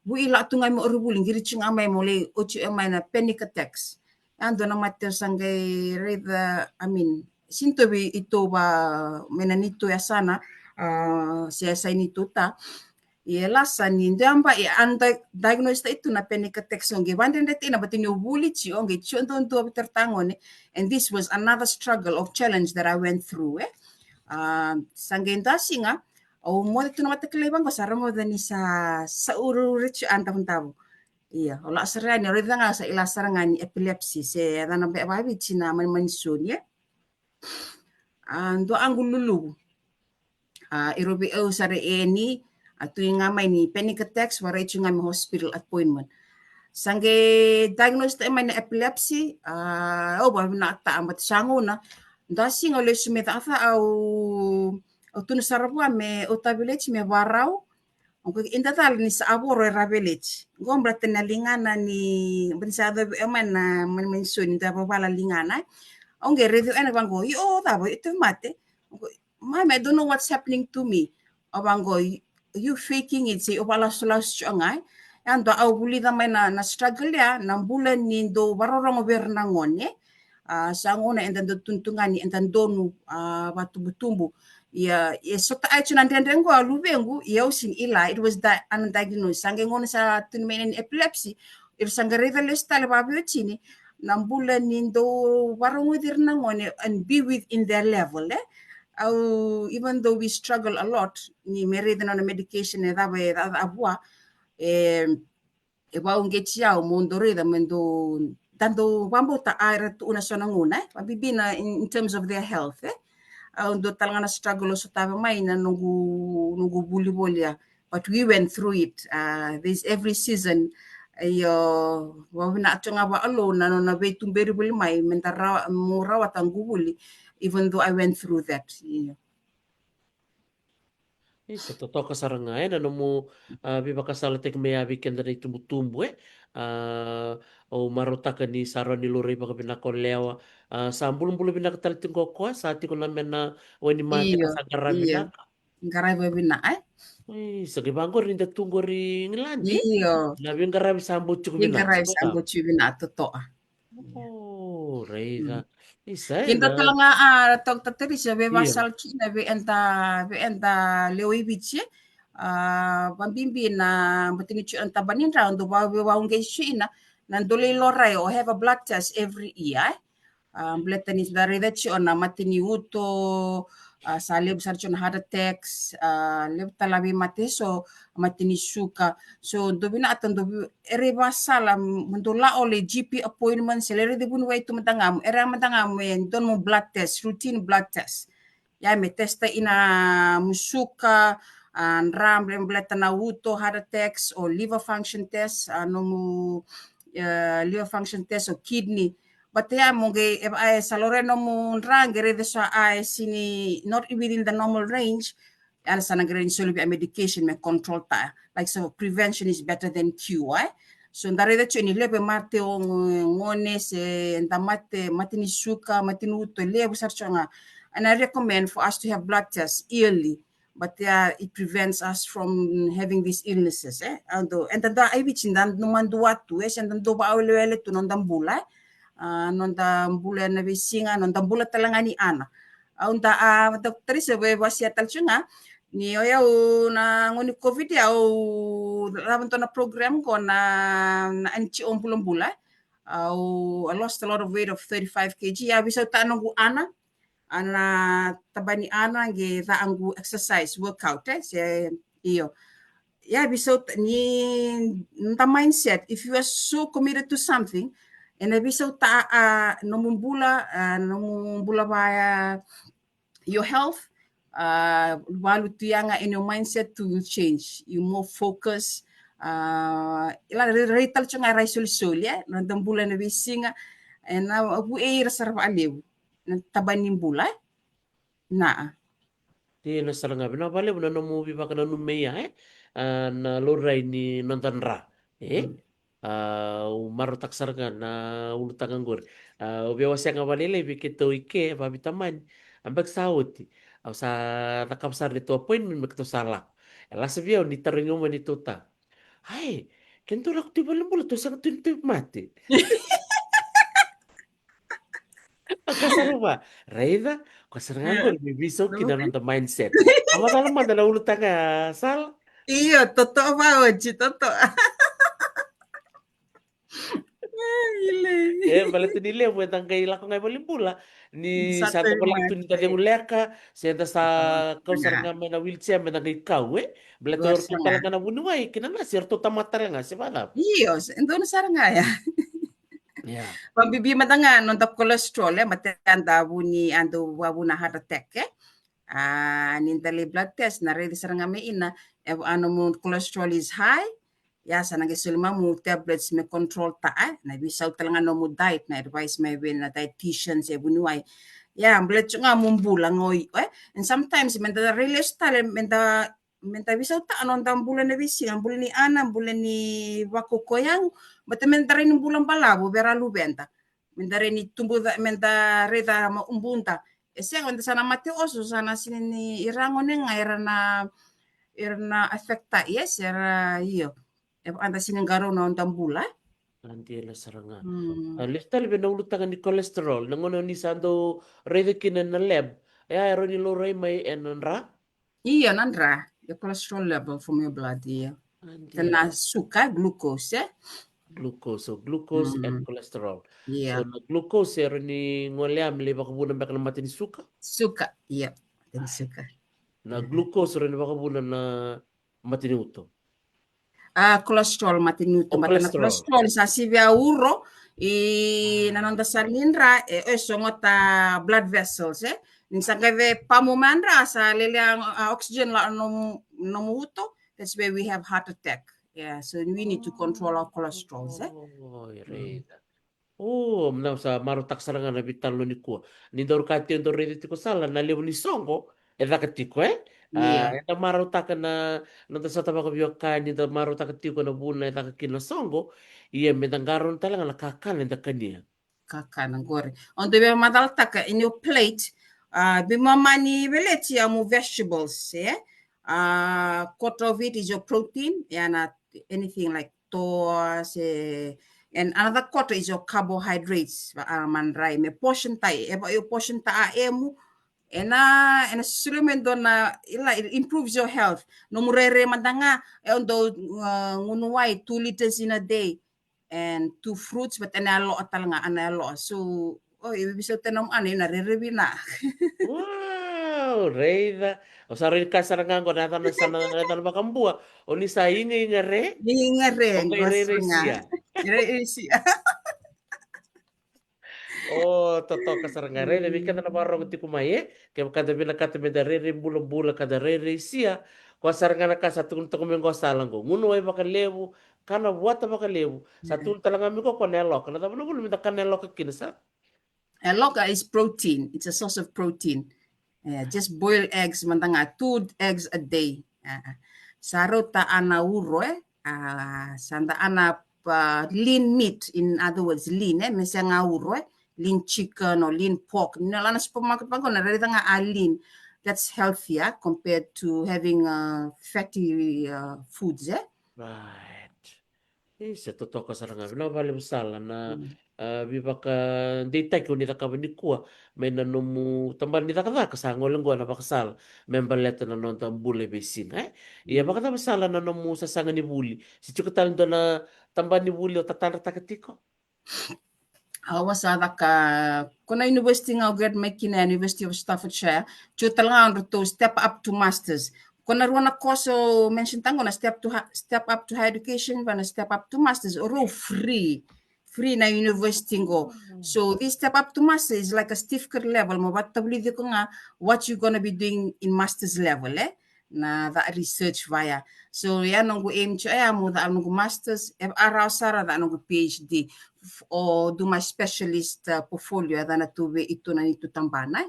bu ila tu ngai mo rubuling giri chung amai mole ucho amai na panic attacks ando na mater sangai reda sinto ito ba menanito ya sana siya sa inito ta lasa ni ndo amba diagnose itu na panic attack songe wande ndete ina batini ubuli chi onge chi ndo tertangone, and this was another struggle or challenge that I went through sange ndasinga o mo tuna mataklebang ko saramo dani sa uru richu antavu. Iya, ola serani ore danga sa ila sarangani epilepsy se dana be babi china mansoni ando angululu irobi o sare eni atu ngamai ni panic attacks wara ichu ngami hospital appointment. Sange diagnosed na epilepsy o ba na ta amat sanguna ndasi ngole sumeta afa au tunu sarapua me otabilech me warau inta tal ni sa aboro rabelich gombra tena lingana ni bensado emana mensuni da bala lingana onge redu ena bango yo tabo itu mate mama I don't know what's happening to me abango you faking it say opala sulas chongai ando au buli da na struggle ya na bulan ni do barorong bernangone sangona endan do tuntungani endan donu batu butumbu ya sota ai chuna ndendengo alubengu ya usin ila it was that undiagnosed sange ngona sa tunmen epilepsy ir sangareva lesta le babio chini nambula nindo warung na ngone and be within their level even though we struggle a lot ni merida na medication e dabe abua e waungetiao mondoreda mendo dando wambo ta aira tu una sonanguna babibina in terms of their health do talanga struggle so tava mai na nungu buli bolia, but we went through it this every season yo wawina atonga wa alo na no na betu beri buli mai mentara murawa tangubuli even though I went through that Isa totoka saranga na mo biba kasala tek me abi kenda na tumbo o marotaka ni saro ni lori baka binakolewa sa bulong-bulong binakatalitin ko sa ati ko namin na wani mati iyo kasagara iyo binaka. ngarai webina Sa gibangor ni datunggo ri ngilandi. iyo Labi yung garabi sa ambo chuko ngarai binasa. sambo chubina totoo Oh, Reida. Isa Kinda na. talanga tog taterisa be Iya. basal china be enta lewi bichi pambimbi na batini chu anta baninra ndo ba waunge china nandole lorai o have a blood test every year bletani dari da chi ona matini uto sale besar chon heart attacks leb talabi mate so matini suka so dobina atan dobi ere basala mendola ole GP appointment selere de bun way tumatangam era matangam en don mo blood test routine blood test ya me testa ina musuka ram bleta na uto heart attacks or liver function test no mo liver function test or kidney but yeah, monge salore no mo rangere de sa ai sini not within the normal range. And sana gere solubi medication me control ta. Like so prevention is better than cure. So ndare de chuni lebe mate o ngone se ndamate matini suka matini uto lebe sarchanga. And I recommend for us to have blood tests yearly. But it prevents us from having these illnesses. And tanda ay bichindan numanduatu sendando ba awele tu nondambula nonda mbula na visinga nonda mbula talangani ana aunta dokteri sebe wasia talchunga ni oya na ngoni covid ya o laban na program ko na anchi ombula I lost a lot of weight of 35 kg ya bisa tanong ana tabani ana ge angu exercise workout se iyo yeah, so ni the mindset. If you are so committed to something, and if so nomumbula by your health, walu tuyanga in your mindset to change. You more focus. Ila retal chunga raisol solia, nandambula na bisinga, and now abu sarva alew, tabanimbula, na. Ti na saranga binabale na no movie baka na numeya na loray ni nontanra. Marotak saranga na ulutangan gor. Ubiawasya nga walila ibikito ike pabitaman. Ambag sauti. Sa nakapsar nito appointment magtusala. Ela sabiyaw ni taringo man ito ta. Ay, kento lang ti balang to sa tuntu mati. Pagkasarupa, Reida, kasarangan ko, bibiso kinanong the mindset. Ama talaman na ulo nga sal. Iyo, totoo ba, Oji? Totoo. Ile. Bala tu ni levo tang kai lako ngai bali pula ni Exactly, santa pala tu ni tadi Mate. muleka senta sa kau Nga. sarang ngamen na wheelchair men ngai kau bala tu or Versa kau nga. talaga na bunuai kina na sir to tamatar nga si bala. Iyo, doon sarang nga ya. Ya. Pambibima nga, non da cholesterol, matanda buni ando wabuna heart attack, nintali blood test, na ready sarang nga may ina, ano mo cholesterol is high, ya sa nagisulma mo tablets may control na bisaw talaga no mo diet na advice may bin na dietitian sa bunuay. Ya, blood nga mo bulang ngoy, and sometimes menta really style menta bisaw anon da bulan na bisi, ang bulan ni ana, ang bulan ni wakukoyang, bata menta rin ang bulan palabo, vera lubenta. Menta rin tumbo menta reta umbunta. Siya menta sana mati oso sana sini irango nga era na afekta yes era iyo. Anda sinenggaro na ontang bula. Nanti la saranga. Hmm. Listal be na ulutangan ni kolesterol nangono ni sando rede kina na lab. Ya ero ni loray may enonra. Iyo nandra, the cholesterol level from your blood iyo. Nanti Tana la suka glucose glucose. So glucose and Hmm. cholesterol. So Iya, na glucose ero ni ngoleam le baka bunan baka mati ni suka. suka. Iya, dan suka. Na glucose ero ni baka bunan na mati ni uto. Cholesterol matinuto O matana cholesterol. cholesterol sa sivya uro Ah, nanonda salindra songot blood vessels ninsangave pamumandra sa liliang oxygen la no muto, that's where we have heart attack. Yeah, so we need to control our cholesterol oh, Mm. reda. Oh, mna sa marutak saranga na bitalo ni ko. Ni dor kati on rede tiko sala na lewo ni songo. Eda katiko Yeah, eda marutak na nanta sa tabaka biyo ka ni da marutak tiko na buna eda kakina songo. Iya medangaron talaga na kakan eda kanya. kakana gore on the madaltaka in your plate bimamani veleti amu vegetables quarter of it is your protein and anything like toast and another quarter is your carbohydrates manrai me portion tai eba your portion ta emu ena supplement don na ila it improves your health no murere madanga ondo ngunuwai 2 liters in a day and 2 fruits but analo talanga analo so oh ibig sabihin tanong ano yun nariribi na Wow, reda. O sa rin kasarangan ko nata na sana na makambua. O ni sa ingay nga re. nga O rin kay re gusto re nga siya. Oh, totoo kasarangare. Lebi ka na parang ti kumaye. Kaya kada binakata me da rere bula-bula kada rere siya. Kwa sarangana ka sa tukul tukumeng ko salang ko. Nguno ay baka lewu. Kana wata baka lewu. Sa tulong talaga mi ko konelok. Kana tapos nabulu mi da kanelok ka kinasa. Loka is protein. It's a source of protein. Just boil eggs, mantanga 2 eggs a day. Sarota ana uro sanda ana lean meat. In other words, lean mesanga uro lean chicken or lean pork. Nalana supermarket pag na rarita nga lean. That's healthier compared to having fatty foods. Right. Sa totoo kasarangare. Nabali mo sala na Mm. bibaka di tay ko nita kabani kuwa. May nanumu tambal nita kada kasangol lang na bakasal. Membaleta na non tambule besin. Iya baka ta masala na namu sa sanga ni buli. Si chukatan do na tambal ni buli o tatara takatiko. Hawasada ka kuna university nga grad makina University of Staffordshire chutal nga to step up to masters kuna ruana koso mention tango na step up to higher education na step up to masters oro free na university ngo so this step up to masters is like a certificate level mo batta bili ko nga what you gonna be doing in masters level na that research via so yan nung aim cho mo da nung masters araw sara da nung PhD o do my specialist portfolio na natubi ito na nito tambana.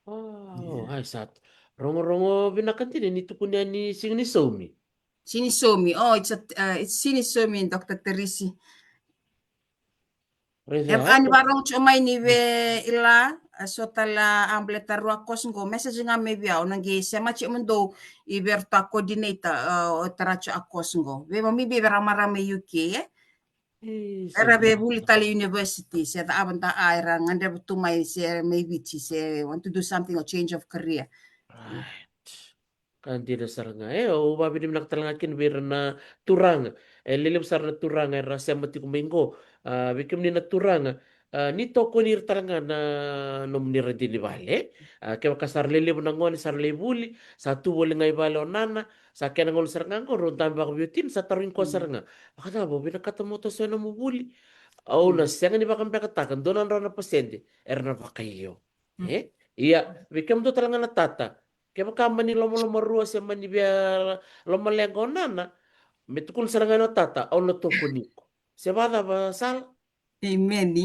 Oh, ay sat. Rongo-rongo binakantini nito kunya ni sing ni Somi. Sinisomi. Oh, it's Sinisomi, Dr. Teresi. Reza ay. Ani barong chumay ni we ila so tala ambleta ruwa kosngo message nga maybe ako nangi sema chi mundo iberta coordinator o taracho akosngo. We mami be marami UK era be buli tali university se ta abanta aira ngande tumay se maybe chi se want to do something or change of career. Right. Kandida saranga o babi ni nakatalangakin birna turanga lilim sarna turanga rasa mati kumengo bikim ni na turanga ni toko ni talanga na nom ni radini bale ke kasar lilim nangon sar lebuli satu boleh ngai bale onana sa kena ngol saranga ko ron tambah biotin sa tarin ko saranga akata bo bina kata moto so na mubuli au na senga ni bakam pekatakan donan rana pasende erna pakayo iya bikim to talanga na tata kaya kama ni lomo rua sa mani biya lomo lengo nana metukul saranga no tata au no toko niko sebada ba sal Amen.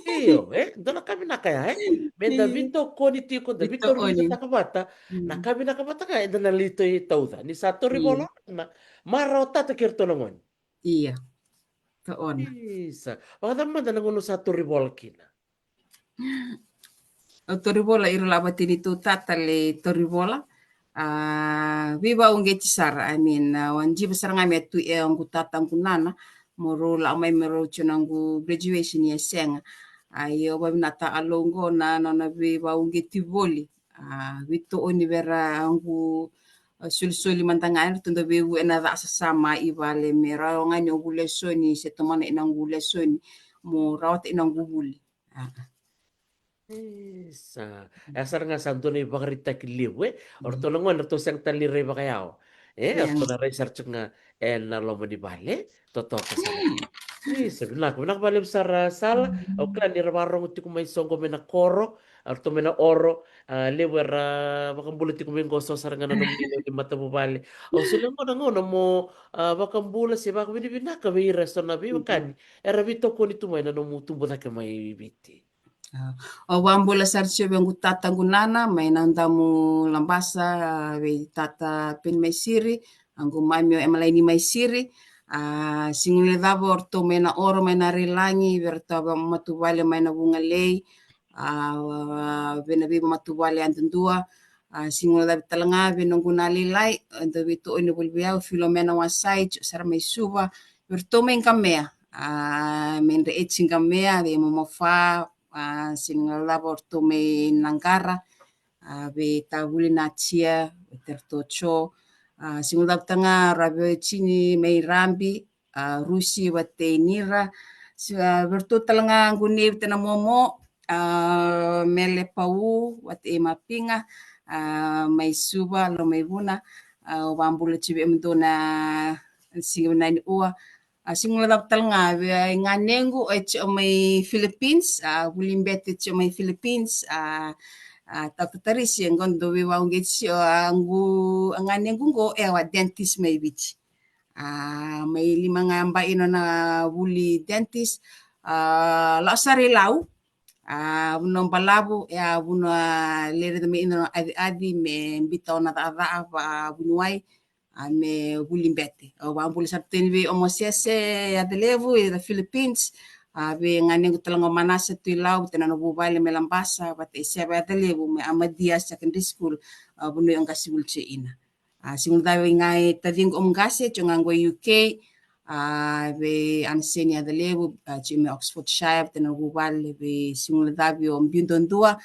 iyo dona kami nakaya menda vito ko ni tiko da Ito vito ringa onin. takabata na kami nakabata ka dana lito itauda ni satu Iya. ribolo na maro tata kirto nangon Iya. Ito on. isa wakata manda nangono satu ribol kina O toribola iro lava tini tu tata le toribola. Viva unge tisara. I mean, wanji besar ngame tu e angu tata angu nana. Moro la mai mero chunangu graduation ya senga. Ayo babi nata alongo na na viva unge tivoli. Vito oni vera angu suli-suli mantangan tundo vivu ena rasa sama ivale mera ngani angu lesoni setomana inangu lesoni mo rawat inangu buli. Isa. Asar nga santo na ibakarita kiliwe. Orto lang nga, orto siyang talire ba kayaw. Yang Orto na research nga, na lomo ni bale. Totoo ka sa sabi na ako, nakabalim sa sala. O kaya, nirabarong ti kumay songko may nakoro. Orto may na oro. Liwer, makambulot ti kumay goso sa nga nanong nilo ni mata mo bale. O sila mo na nga, mo, makambula siya, baka binibinaka, may resto na biwakan. Erabito ko ni tumay na numutumbo na kamay biti. o wambula sarcio bengu tata ngunana mai nandamu lambasa ve tata pen mai siri angu mamio emalaini mai siri singule davo orto mena oro mena rilangi verta matu vale mai na bunga lei vena viva matu vale andendua singule davi talanga vena nguna lilai ando vitu oni volviau filomena wasai sara mai suva verto men kamea men re etching kamea ve momofa singalava orto me nangara ve tavuli na tia tertocho singulava tanga rave chini me rambi rusi wate nira verto talanga nguni tena momo mele pau wate mapinga mai suba lo mai buna wambula chibe mdona singuna ni ua simula talanga nganengu mai Philippines wulimbete mai Philippines taputaris yang gondo we waunge angu nganengu go ewa dentist mai bichi may limang ino na wuli dentist la sari lau uno balabu ya uno lere me ino adi me bitaw na ta bunuai me wulimbete wambuli sabten we omosese ya delevu ya Philippines ve ngane talanga manasa tu lau tenano bubale melambasa bate sebe ya delevu me Amadia Secondary School bunu yang kasibul ina singun dawe ngai tading omgase chongango UK ve anseni ya delevu chime Oxfordshire tenano bubale ve singun dawe ombindondua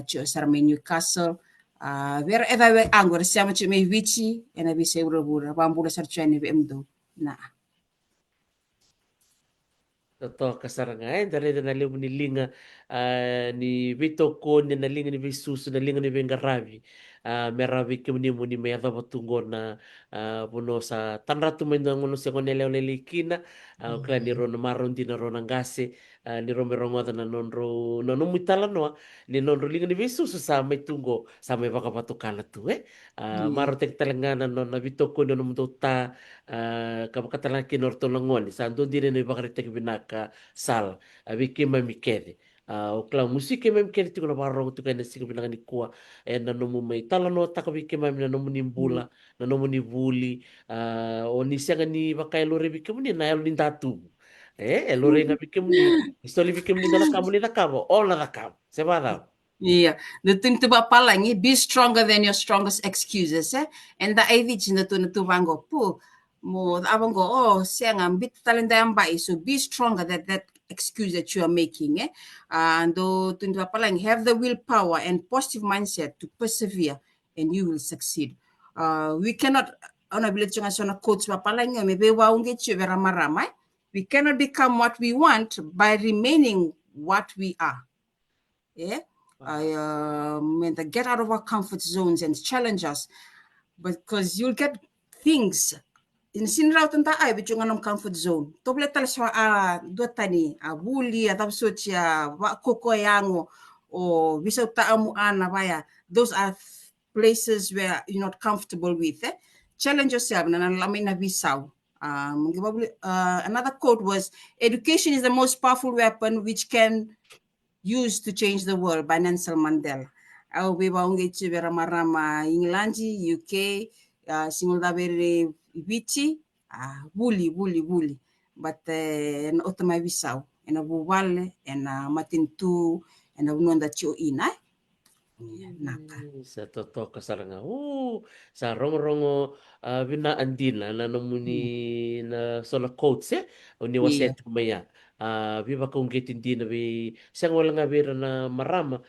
cho sarme Newcastle vera eva angor siamo ci mai vici e na vise urabura bambula sarciani ve emdo na Totoo kasarangayan dari na naliw ni linga ni Vito ko ni nalinga ni Visusu nalinga ni Vengaravi meravi kemni mo ni mayada batungo na puno sa tanratu mendang uno sa konele lelikina kaya ni ron maron di na ron angase ni ron merongo na nonro nonumitala no ni nonro linga ni Visusu sa may tungo sa may baka patukala tu maro tek talangana no na Vito ko no ta kapakatalan kinorto langon sa ando dire no ibakarita binaka sal abiki mamikede o kla musike mamikede tiko na barong tiko na sika binaka ni kuwa na nomu mai tala no takabiki mami na nomu ni mbula na nomu ni buli o ni sianga ni bakai lore biki muni na elo ni datu lore nga biki muni istoli biki muni na kamu ni nakabo o na nakabo sebada yeah the thing to palangi be stronger than your strongest excuses and the ivich na tu bango pu mo abango sianga bit talenda ambai so be stronger that excuse that you are making and to palangi have the willpower and positive mindset to persevere and you will succeed we cannot ona vile chunga sona quotes wapalanyo mebe waunge chivera maramai. We cannot become what we want by remaining what we are. Yeah. Get out of our comfort zones and challenge us, because you'll get things in sinraw tanta ay bichunga ng comfort zone. Toble tal sa duatani bully at absocia wa kokoyango o bisauta amu ana baya. Those are places where you're not comfortable with. Challenge yourself na nalamin na bisaw. Another quote was, education is the most powerful weapon which can use to change the world, by Nelson Mandela. Au be baunge chibera marama Englandi, UK, singulda bere vici, bully. But en otomai bisau, en abuwale, en matintu, en abunonda chio ina. Naka. Sa totoo ka saranga. Sa rongo-rongo bina andina na namuni na sola quotes ni Iya. waset kumaya. Biba kung gitin din na bi siyang wala nga bira na marama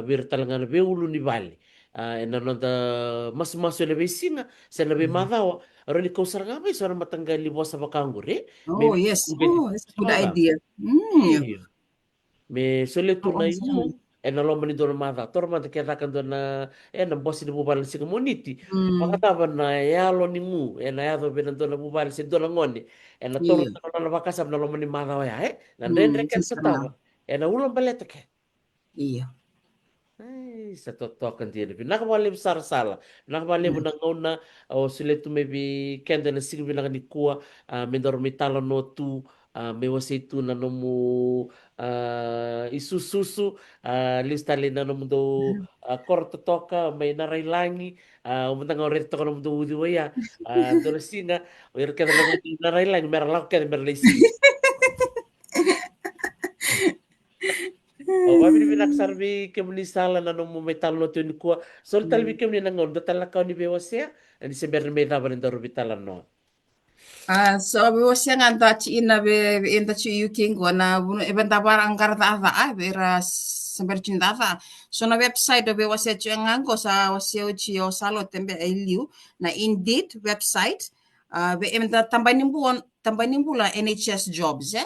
bira talaga na ulu ni bali. Na nanda mas na bi singa sa na bi madawa. Aron ikaw saranga ba isa matanggal libo sa bakangure. Oh, yes. Oh, that's a good idea. Iyo. Me soletu na Awesome. yumu na lomba ni dona mada torma te keta kan dona na bosi ni bubal si community pakataba na yalo ni mu na yado ben dona bubal si dona ngoni na tor Iya. na bakasab na lomba ni mada ya na rendre ken Sarang. kataba na ulam baleta ke Iya. sa totoo kan dia na nakabali besar sala nakabali mo nang una o soletu maybe kenda na sige bilang ni kuwa mendor mitalo no tu me wasitu na nomu isususu listali na nomu do korto toka may narailangi umutang orit to nomu do udi waya do singa wer kada lang narailangi meralak kada merlaisi o kami ni pinagsarbi kami ni sala na nomu metal no tuni kuwa sol talbi kami ni nangon do talakaw ni bewasya ani se berme da barin do rubitalan no So we nganta ci ina be enta ci yuking wana eventa barang karta ava vera sampai cinta ava. So na website be wase ci ngango sa wase ci o salo tembe eliu na Indeed website be eventa tambani mbula NHS jobs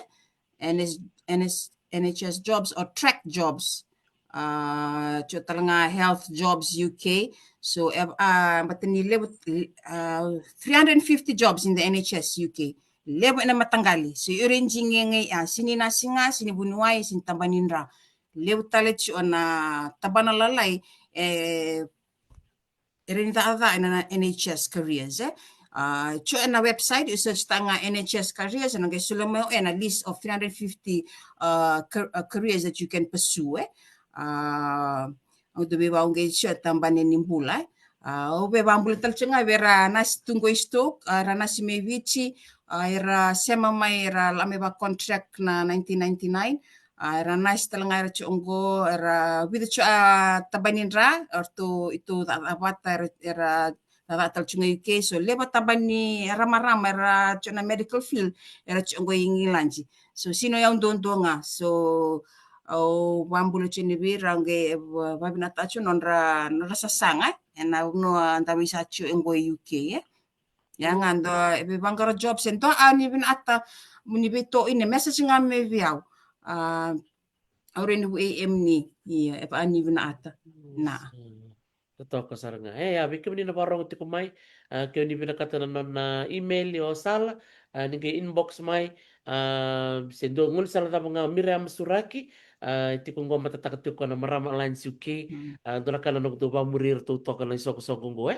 NHS jobs or track jobs. Talanga health jobs UK. So but ni 350 jobs in the NHS UK. Lebo na matangali. So arranging sini na singa sini bunuai sin tambaninra. Lebo talet na tabana lalai erinta ava na NHS careers. Na website you search tanga NHS careers and ngai sulamo a list of 350 careers that you can pursue. Do be baunge tambane nimbula. Be bambul talchenga vera nas tungo istok ranasi mevici era sema mai era lameba contract na 1999 era nas talanga era chongo era with tabaninra orto itu avata era talchenga UK so leba tabani rama era chona medical field era chongo ingilanji so sino yang dondonga so o wambulo chini birange babina tacho nonra sasanga na no andawi sacho ngo UK yang ando ebe bangara jobs ento ani bin ata muni beto ini message ngame viau auren AM ni iya ebe ani bin ata na totoo ka saranga bikim ni na parang ti kumay kaya ni pinakata na email ni osala ni kay inbox may sendo ngul sala ta mga Miriam Suraki iti kung goma tatakati ko na marama alliance UK doon ka na nagtuba murir to ka na isok-sok ko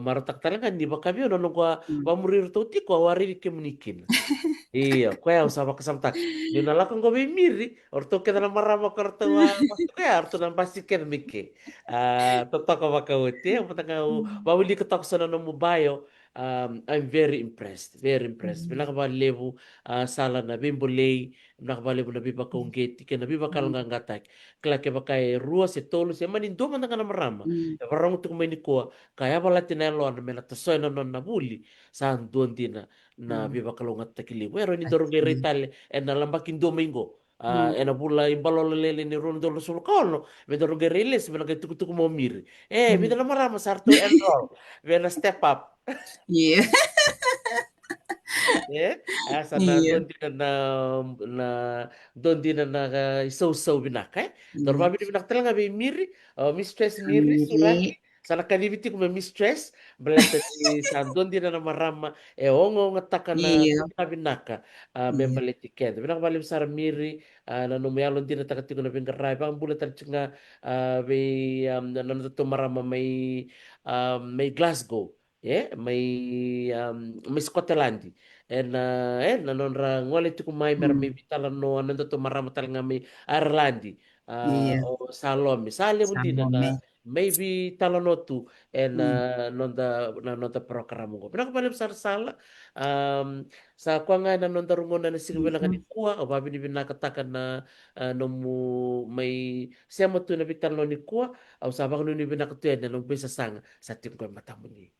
maratak talaga hindi ba kami no ko ba murir to ti ko wari kemunikin iya kaya usama kasamtak yun na lang ko miri orto kita na marama karto kaya orto na pasikin miki totoo ka makauti ang patang bawili ko takso na mubayo I'm very impressed pinakabalevo sala na bimbulay nakabalevo na biba kong gate kaya na biba kalong gatak kaya bakay rua se tolo se manindo man nga na marama parang ito kumay ni kuwa kaya pala tinelo na may natasoy na non nabuli saan doon din na biba kalong at takili pero ni dorong ritale na lambakin domingo ena bula imbalolo lele ni rondo sul collo vedo rugeriles me che tu mo miri vedo la marama sarto enroll vena step up Iya. asa na Iya. don di na so binaka Iya. dorba bi binak telang abi miri mistress miri Miri. suraki sana kalibiti kuma mistress belata di san don di na marama ongo ngataka na Iya. binaka Iya. membaleti kenda binak balim sar miri na numayalon di na takatigo na bingaray bang bulat nga be nanoto marama may Glasgow may Scotland nanon ra ngole ti kumay Hmm. may bitala no nando to maramatal nga may Ireland Iya. o Salome sale mundi Salome. na maybe talanotu Hmm. nonda program ko pinakapalim sa sala sa kwa nga nonda rungon na sigubila ka Mhm. ni kuwa o babi ni binakatakan na nomu may siyamo tu na bitalo ni kuwa o sabang no ni binakatuyan na nung bisa sang sa tim ko matamu ni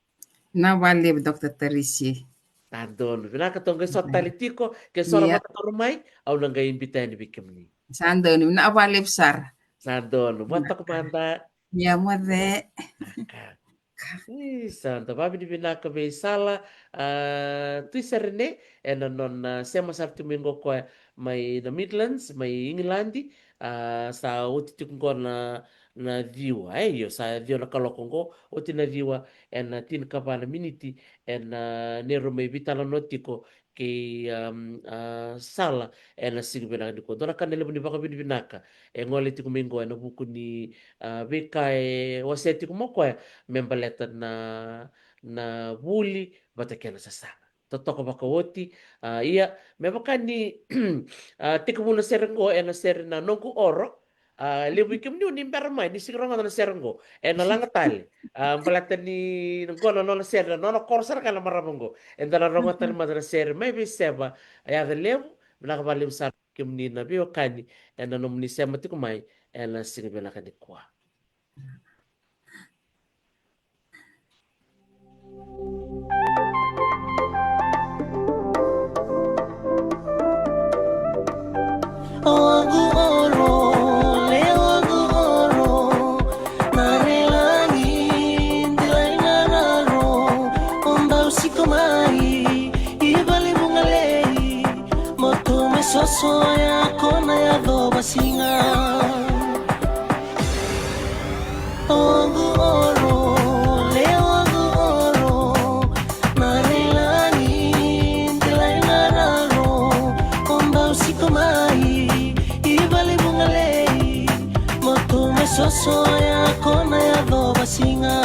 Na wale Dr. Teresi. Tandon, pinakatong kay sot talitiko, kay sora Iya. matakarumay, aw nang gaimbita ni Bikim ni. Sando ni na wale besar. Sandon, buat ako manda. Ya mwade. Aka. Santa, babi di binaka may sala, tu serene, non sema sa tumingo ko may the Midlands, may Englandi, sa utitik ko na diwa, yo sa diwa na kalokong ko, uti na diwa, tin ka pa na miniti, nero may bitala notiko, kay sala sigbe na diko dora kanele ni baka binaka ngole ti kumingo buku ni beka waseti kumoko membaleta na wuli batakena sa sanga totoko baka woti iya mebaka ni tiku muna serengo serena nongku oro libu kim ni bermai di sigro ngana serengo nalangatali balata ni ngono no serena no korsar kala maramongo endala rongotan madra ser maybe seba ya the levu nakabalim sa kim ni na biyo kani nom ni sema tikumai sigbe na kadikwa. Ogu oro, leogu oro, narelangin, dilay nararo, ombaw si kumai, ibali bungalei, motu me sosoya, kona ya do basinga. Ogu oro, leogu oro, narelangin, dilay nararo, ombaw si kumai, ibali bungalei, motu me sosoya, kona ya do basinga.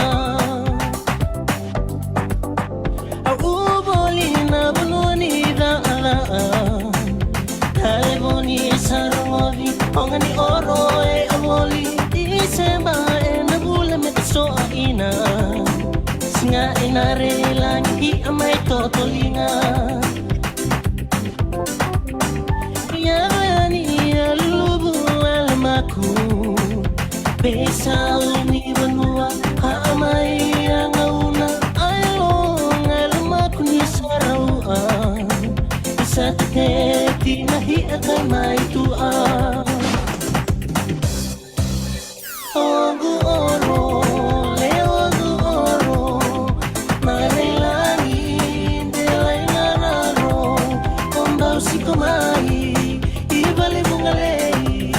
Au boli na bununi da alaan, dai boni sarovi, ongani oro e amoli, Disemba e nabula me so aina, singa inare langi amai totolinga. Yani alubu alamaku, besa uni banua, amai angauna, ayong alamaku ni saraua, isa tiketi nahi akay mai tua. Ogu oro, leogu oro, narelangin, delay nararo, ombaw si kumai, ibali bungalei,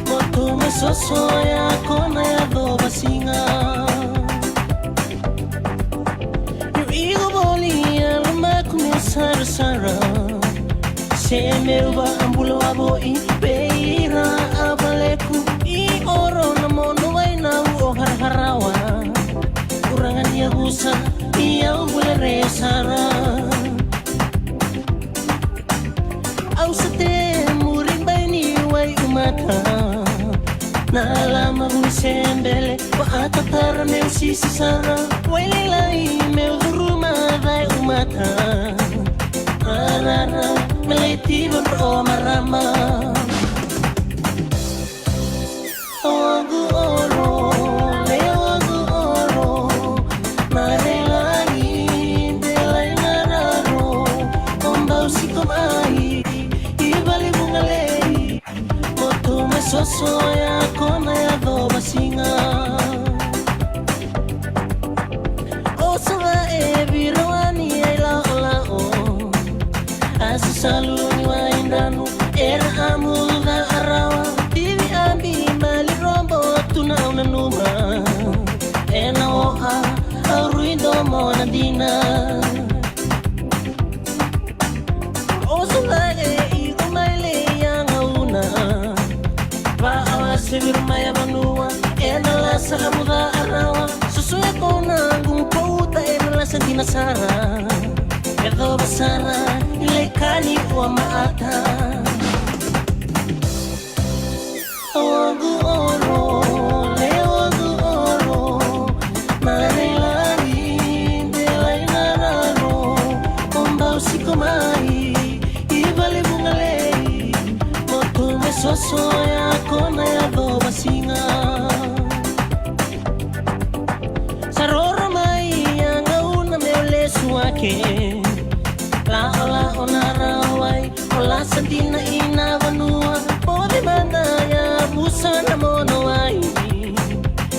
motu me sosoya, kona ya do basinga. Yung igo boli, alamaku me sara-sara, semewa ang bulawabo beira abaleku I oro na mono ay na o harharawa Kurangan niya gusa iyaw bule resara Au sa te muring bay ni way umata Naalama kong sembele wa atatara meu sisisara Way lilay meu durumaday umata Arara meletiban o marama Ogu oro, leogu oro, narelangin, delay nararo, ombaw si kumai, ibali bungalei, mesoso ya kona ya do basinga Osama e birawani ay lao Asa saluni wa indanu era amuda arawa Tivi ambi mali rombo tuna una numa Ena oa aurido mona dina Osama e igumaile yang auna Sibir maya banua ena la salamuda arawa Susuya kona gungkouta ena la sentina sara Edo basara ilekani wa maata Ogu oro, leogu oro Marilani, delay nararo Ombau sikomai, ibali bungalei Motu mesoso ya kona ya do basinga Sarora mai yang una meole suake La ola onara wai ola santina ina vanua Pode mana ya busa na mono wai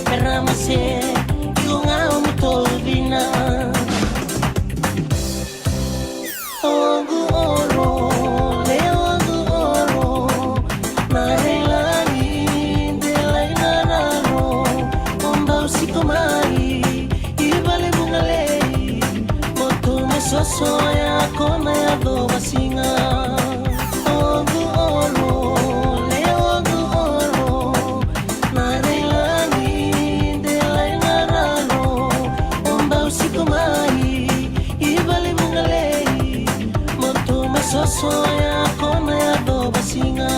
Peramase iunga umutolvina Ogu oro, leogu oro Marilani, delay nararo Ombau sikomai, ibali bungalei Motu mesoso ya kona ya do basinga Ogu oro, leogu oro Marilani, delay nararo Ombau sikomai, ibali bungalei Motu mesoso ya kona ya do basinga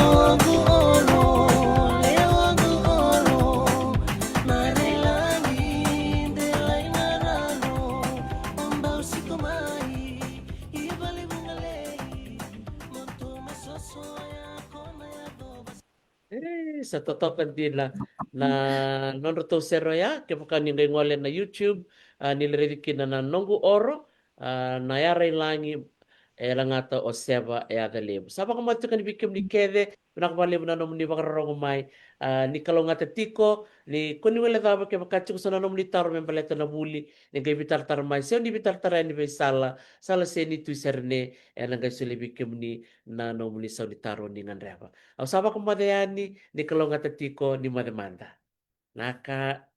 Ogu oro, leogu oro Marilani, delay nararo Ombau sikomai, ibali bungalei Motu mesoso ya kona ya do Sa totokan din na non roto sero ya ke bukan yung ngole na YouTube nilirikin na nongu oro na yaray langi langata o seba e adalib. Saba ka matukan bikim ni kede pinakbalib na nom ni bakarong umay ni kalongata tiko ni kuni wala daba ke bakachuk sa nanom ni taro men baleta na buli ni kay bitar tarmay se ni bitar taray ni sala se ni tu serne e nangay suli bikim ni na nom ni sa ni taro ni nganreba. Au saba ka madayani ni kalongata tiko ni madamanda. Naka